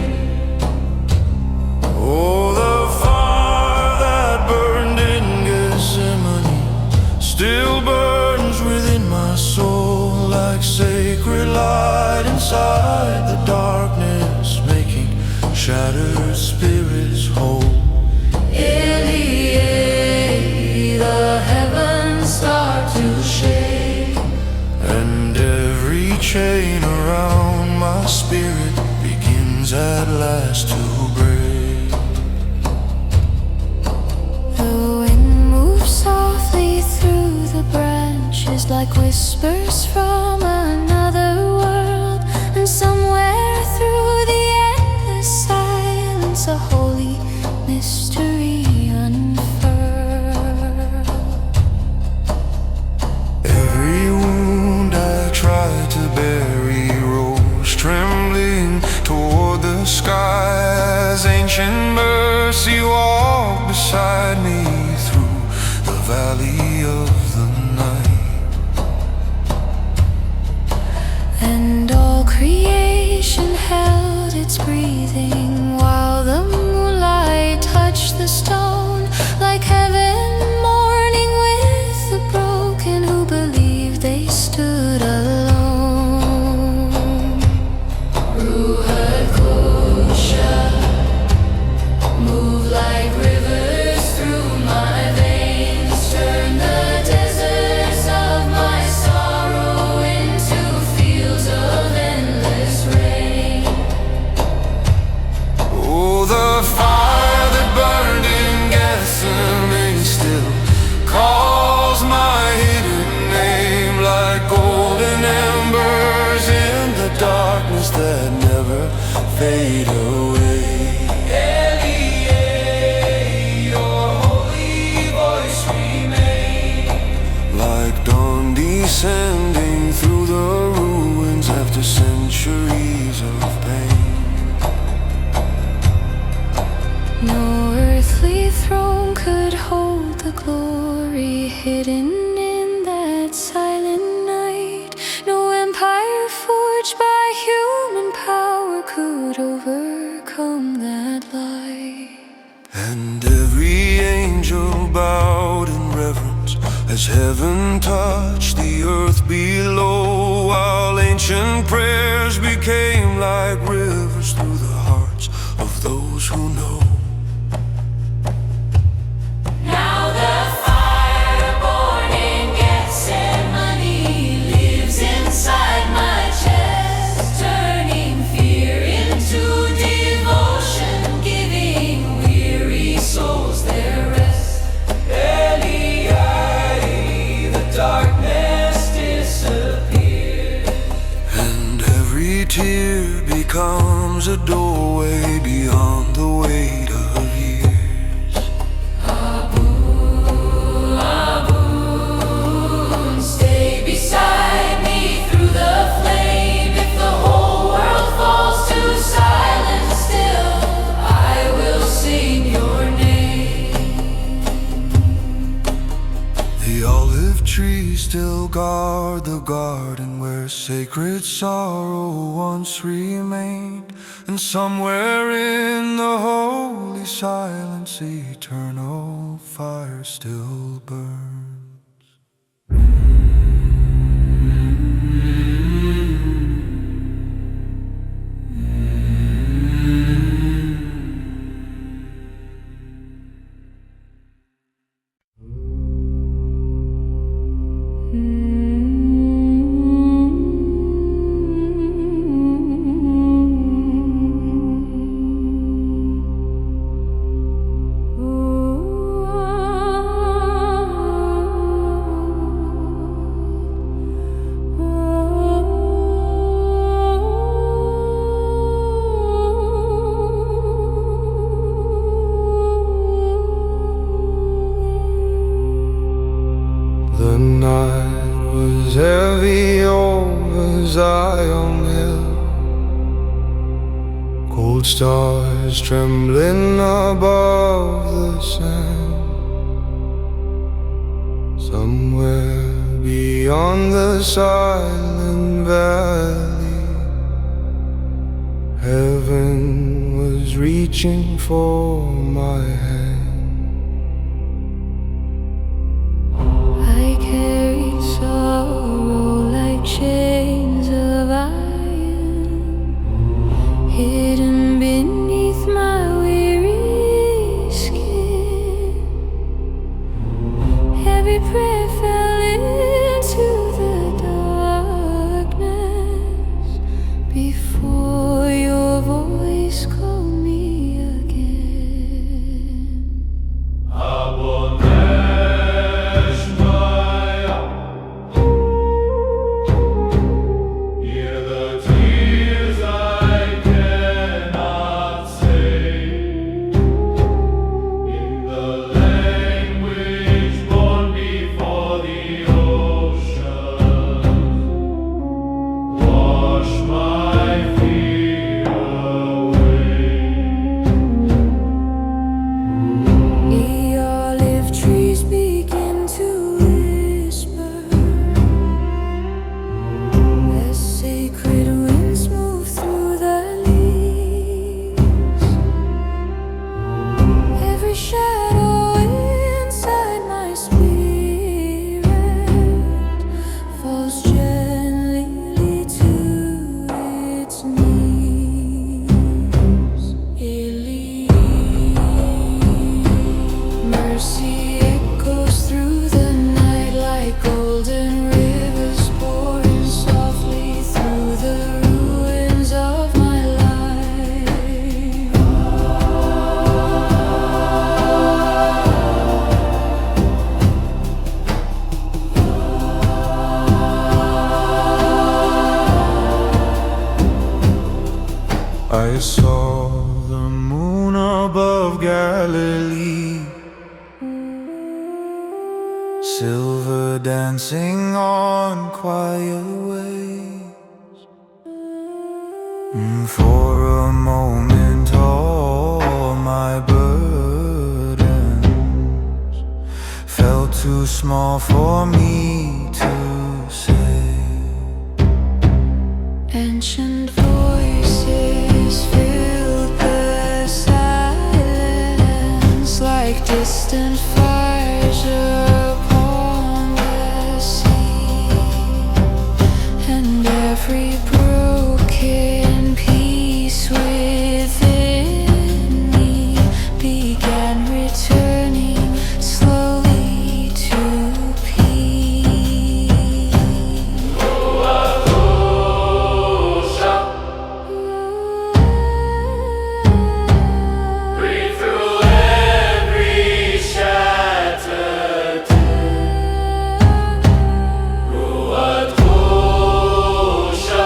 D: Oh, the fire that burned in Gethsemane still burns within my soul, like sacred light inside the darkness, making shattered spirits whole.
C: The heavens start to shake,
D: And every chain around my spirit begins at last to break.
C: the wind moves softly through the branches like whispers from another world, and somewhere through the endless silence a holy mystery unfurled.
D: Every wound I tried to bury rose trembling toward the sky as ancient mercy walked beside me through the valley of the night.
C: And all creation held its breathing while the moonlight touched the stone, like heaven mourning with the broken who believed they stood alone. Ruach Kosha, move like rivers through my veins, turn the deserts of my sorrow into fields of endless rain.
D: Oh, the fire that burned in Gethsemane still calls my hidden name, like golden embers in the darkness that never fade away.
B: Your holy voice remain.
D: Like dawn descending through the ruins after centuries of pain.
C: No earthly throne could hold the glory hidden in that silent night. No empire forged by human power could overcome that light.
D: And every angel bowed in reverence as heaven touched the earth below, while ancient prayers became like rivers through the hearts of those who know.
B: Now the fire born in Gethsemane lives inside my chest, turning fear into devotion, giving weary souls their rest. The darkness disappeared.
D: And every tear becomes a doorway beyond the weight of years.
B: Stay beside me through the flame. If the whole world falls to silence still, I will sing your name.
D: The olive trees still guard the garden where sacred sorrow once remained, and somewhere in the holy silence eternal fire still burns. Zion hill. Cold stars trembling above the sand. Somewhere beyond the silent valley, heaven was reaching for my hand.
C: I carried sorrow like chains of iron, hidden beneath my weary skin. Every prayer fell into the darkness before your voice called me again.
B: Hear the tears I cannot say in the language born before the ocean. Wash my fear away.
C: The olive trees begin to whisper as sacred winds move through the leaves. Every shadow inside my spirit falls gently to its knees. Mercy echoes through the night like golden rivers pouring softly through the ruins of my life.
D: I saw the moon above Galilee, silver dancing on quiet waves. For a moment all my burdens felt too small for me to say.
C: Ancient voices filled the silence like distant fires upon the sea, and every broken piece within me began returning slowly to peace.
B: Breathe through every shattered tear. Ruach Husha.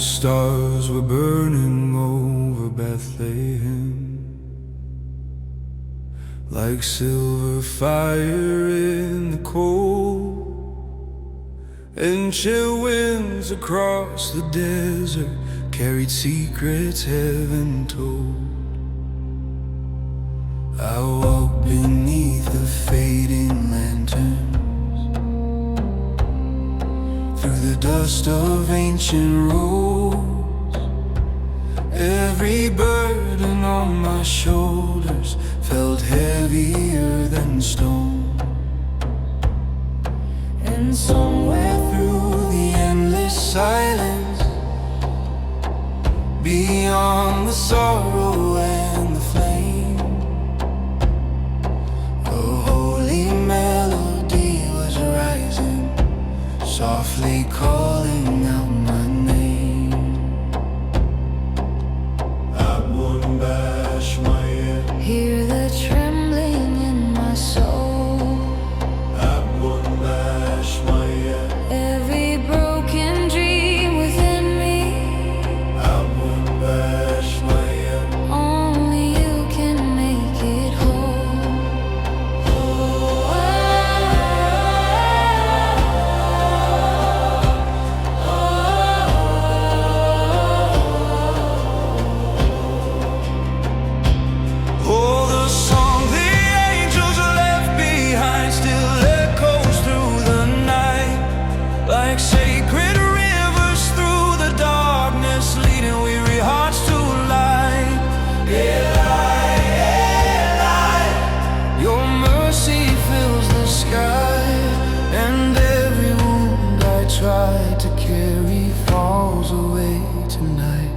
D: stars were burning over Bethlehem, like silver fire in the cold, and chill winds across the desert carried secrets heaven told. I walk beneath the fading lanterns, through the dust of ancient roads. Every burden on my shoulders felt heavier than stone. And somewhere through the endless silence, beyond the sorrow and the flame, a holy melody was rising, softly calling out my name.
C: Hear the trembling in my soul, every broken dream within me. Only you can make it whole.
D: Oh, the song the angels left behind still echoes through the night, like sacred rivers through the darkness, leading weary hearts to light. Eli, Eli, your mercy fills the sky, and every wound I try to carry falls away tonight.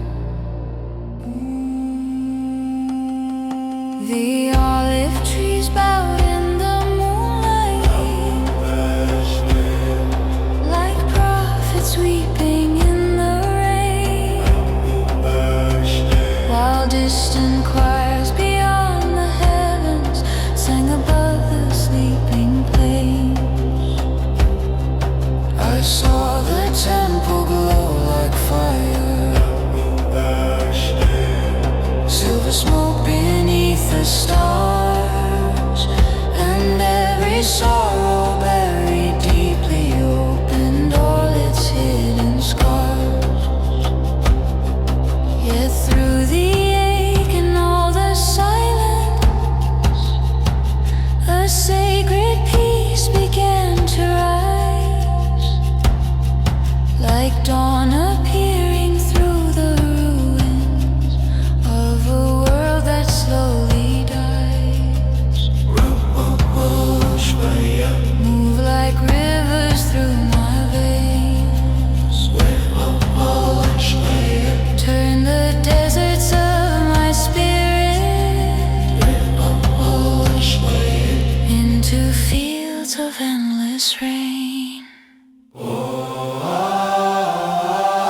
C: The olive trees bowed in the moonlight, like prophets weeping in the rain, while distant choirs beyond the heavens sang above the sleeping plains.
D: I saw the temple glow like fire, silver smoke beneath the stars, and every sorrow buried deeply opened all its hidden scars.
C: Yet through the ache and all the silence, a sacred peace began to rise, like dawn appearing through the ruins of a world that slowly dies. Move like rivers through my veins, turn the deserts of my spirit into fields of endless rain.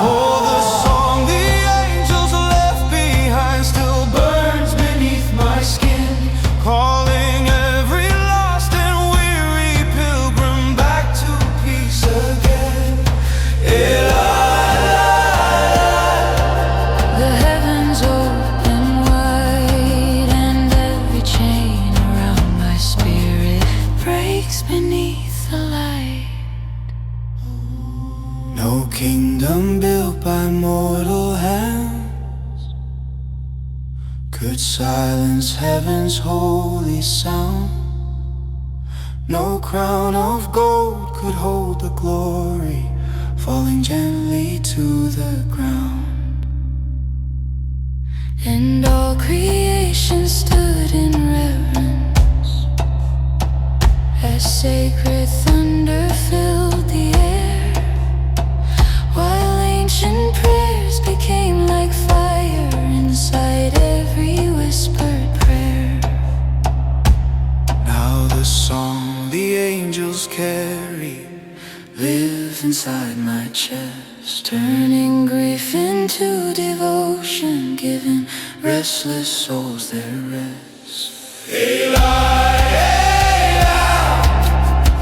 D: Oh, the song the angels left behind still burns beneath my skin, calling every lost and weary pilgrim back to peace again.
C: The heavens open wide, and every chain around my spirit breaks beneath the light.
D: No kingdom built by mortal hands could silence heaven's holy sound. No crown of gold could hold the glory falling gently to the ground.
C: And all creation stood in reverence as sacred thunder filled the air, while ancient prayers became like fire inside every whispered prayer.
D: Now the song the angels carry lives inside my chest,
C: Turning grief into devotion, giving restless souls their rest.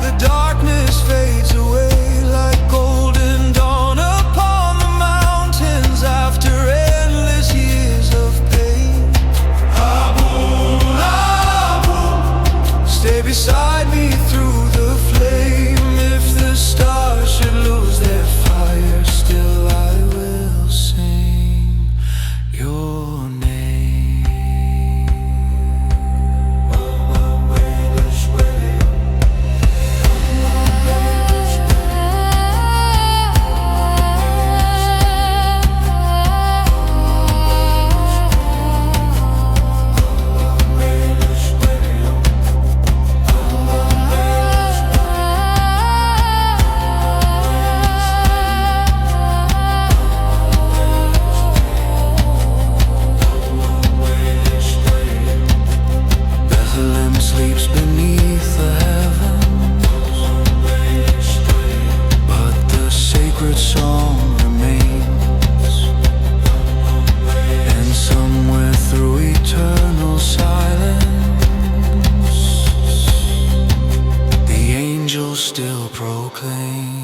D: the darkness fades away like golden dawn upon the mountains. guide me through the flame. If the stars should lose their fire, still I will sing your name. Sleeps beneath the heavens, but the sacred song remains. And somewhere through eternal silence, the angels still proclaim.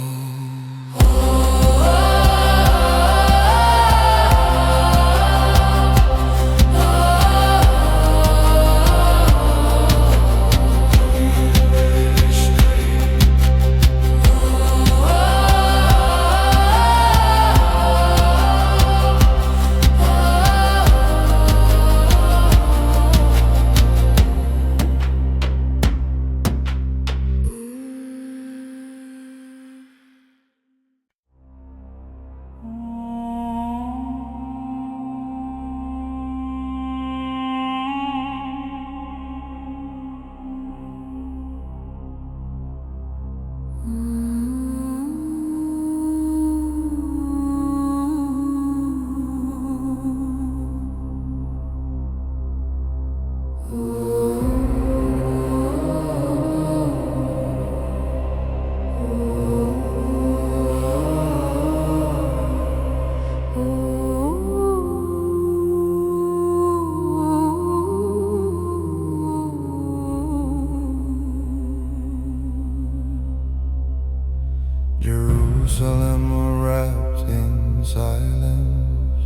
D: Jerusalem wrapped in silence,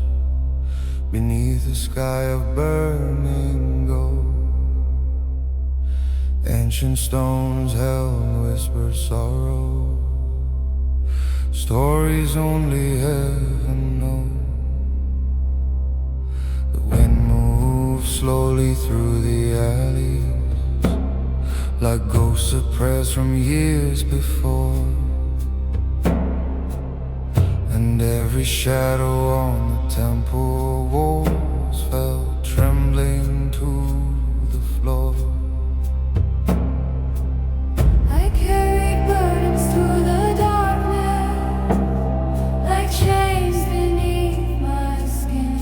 D: beneath a sky of burning gold. Ancient stones held whispered sorrow, stories only heaven knows. The wind moves slowly through the alleys, like ghosts suppressed from years before. And every shadow on the temple walls fell trembling to the floor.
C: I carried burdens through the darkness, like chains beneath my skin,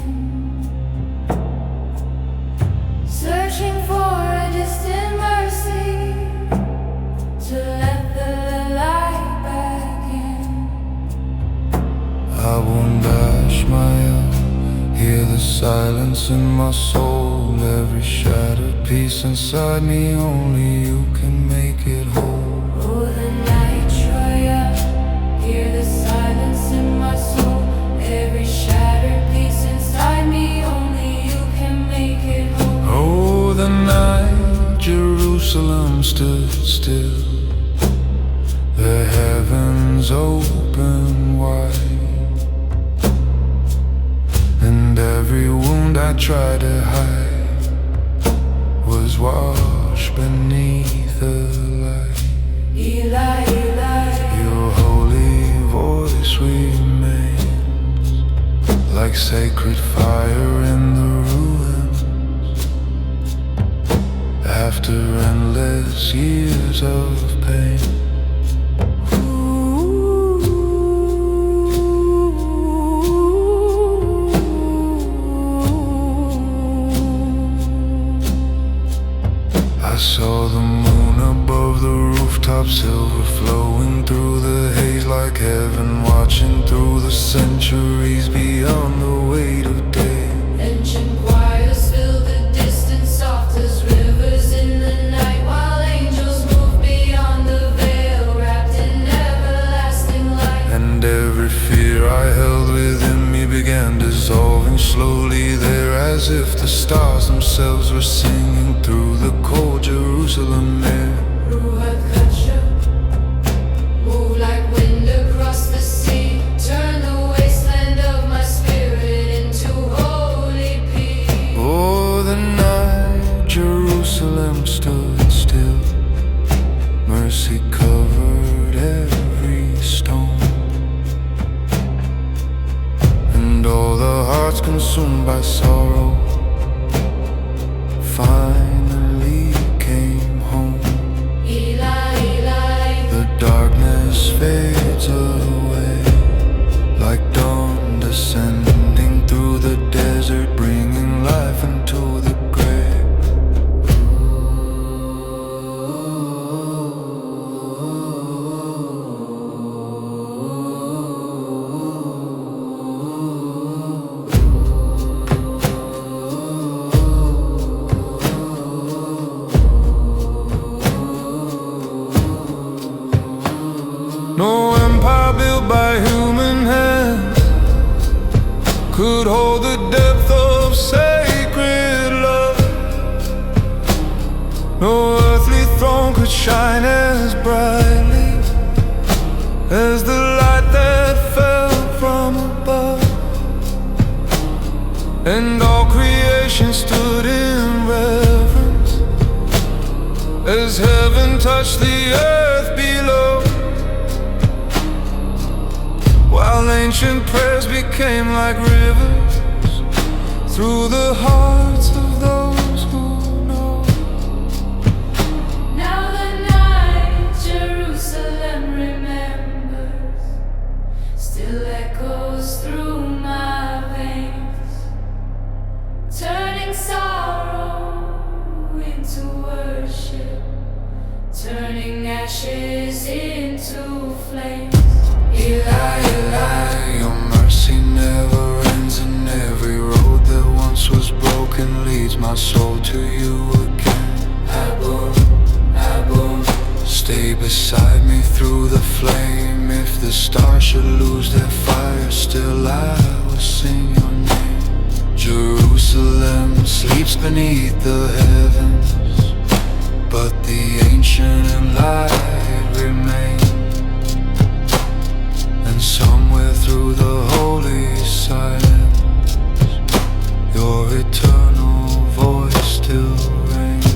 C: searching for a distant mercy to let the light back in.
D: I won't bash my up, hear the silence in my soul. Every shattered piece inside me, only you can make it whole.
C: Oh, the night triumph, hear the silence in my soul. Every shattered piece inside me, only you can make it whole.
D: Oh, the night Jerusalem stood still, the heavens open wide. And every wound I tried to hide was washed beneath the light.
C: Eli, Eli,
D: Your holy voice remains like sacred fire in the ruins. After endless years of pain, I saw the moon above the rooftop, silver flowing through the haze like heaven, watching through the centuries beyond the weight of day.
C: ancient choirs fill the distance, soft as rivers in the night, while angels move beyond the veil, wrapped in everlasting light.
D: And every fear I held within me began dissolving slowly there, as if the stars themselves were singing through the cold Jerusalem air.
A: consumed by sorrow, finally came home.
C: Eli, Eli,
A: The darkness fades away, like dawn descending through the desert, bringing life into the grave. No empire built by human hands could hold the depth of sacred love. No earthly throne could shine as brightly as the light that fell from above. And all creation stood in reverence as heaven touched the earth below, while ancient prayers became like rivers through the hearts of those who know.
C: now the night Jerusalem remembers still echoes through my veins, turning sorrow into worship, turning ashes into flames.
A: Eli, Eli, your mercy never ends, and every road that once was broken leads my soul to you again. Abum, Abum, stay beside me through the flame. If the stars should lose their fire, still I will sing your name. Jerusalem sleeps beneath the heavens, but the ancient and light remains. And somewhere through the holy silence, your eternal voice still rings.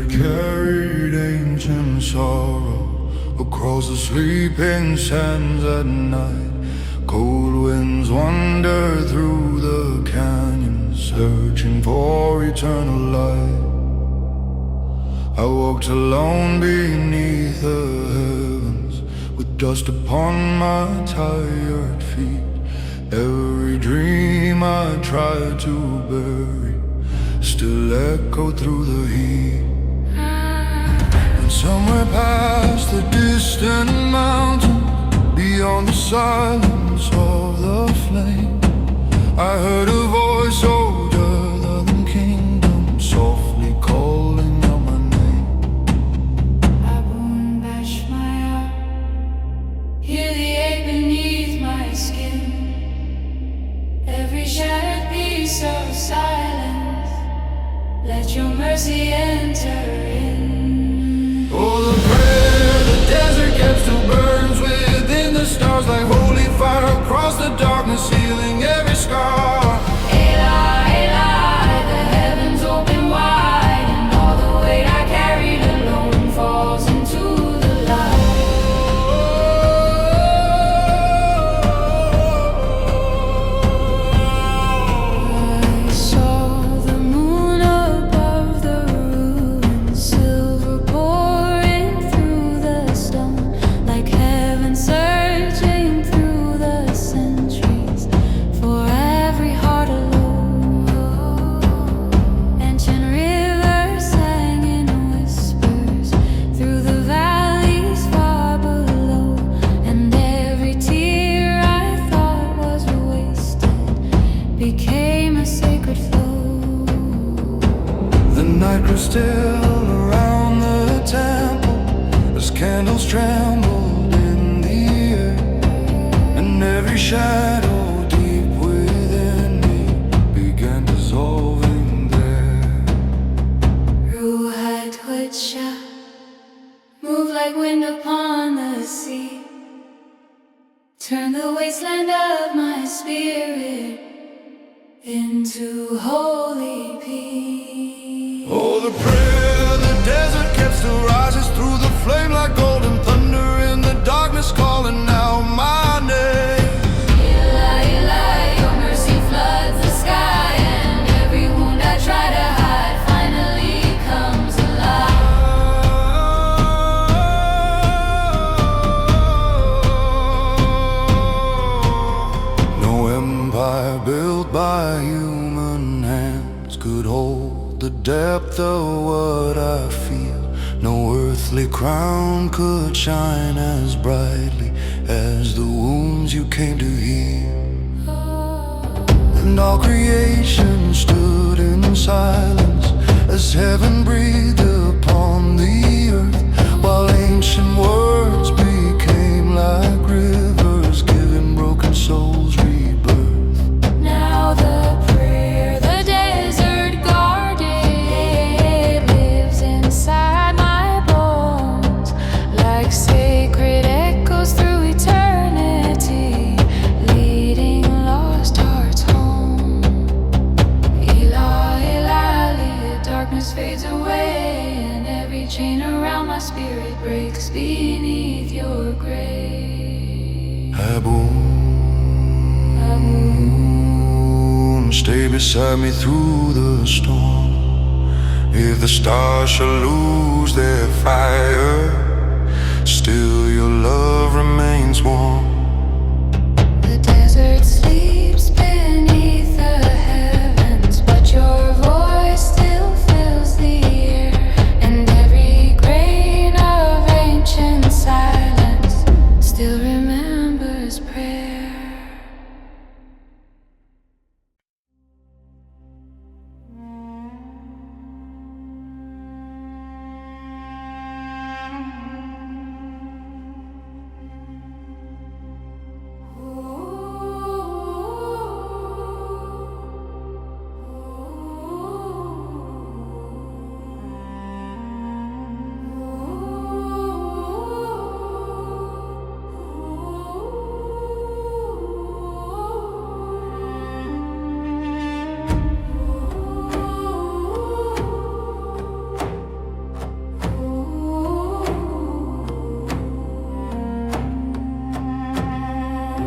A: Carried ancient sorrow across the sleeping sands at night. Cold winds wander through the canyons, searching for eternal light. I walked alone beneath the heavens, with dust upon my tired feet. Every dream I tried to bury still echoed through the heat. And somewhere past the distant mountain, beyond the silence of the flame, I heard a voice older than kingdom, softly calling out my name.
C: Abun Bashmaya, hear the ache beneath my skin, every shattered piece of silence, let your mercy enter in.
A: Oh, the prayer the desert kept still burns within the stars, like holy fire across the darkness, healing every scar.
C: Eli, Eli, the heavens open wide, and all the weight I carried alone falls into the light. I saw the moon above the ruins Turn the wasteland of my spirit into holy peace.
A: Oh, the prayer in the desert kept still rises through the flame like golden thunder in the darkness calling out my name.
C: Eli, Eli, your mercy floods the sky, and every wound I try to hide finally comes alive.
A: No empire built by human hands could hold the depth of what I feel. No earthly crown could shine as brightly as the wounds you came to heal. And all creation stood in silence as heaven breathed upon the earth, while ancient words became like rivers, giving broken souls rebirth.
C: Now the prayer the desert guarded lives inside my bones, like sacred echoes through eternity, leading lost hearts home. Eli, Eli, darkness fades away, and every chain around my spirit breaks beneath your grace.
A: Aboon, stay beside me through the storm. If the stars shall lose their fire, still your love remains warm.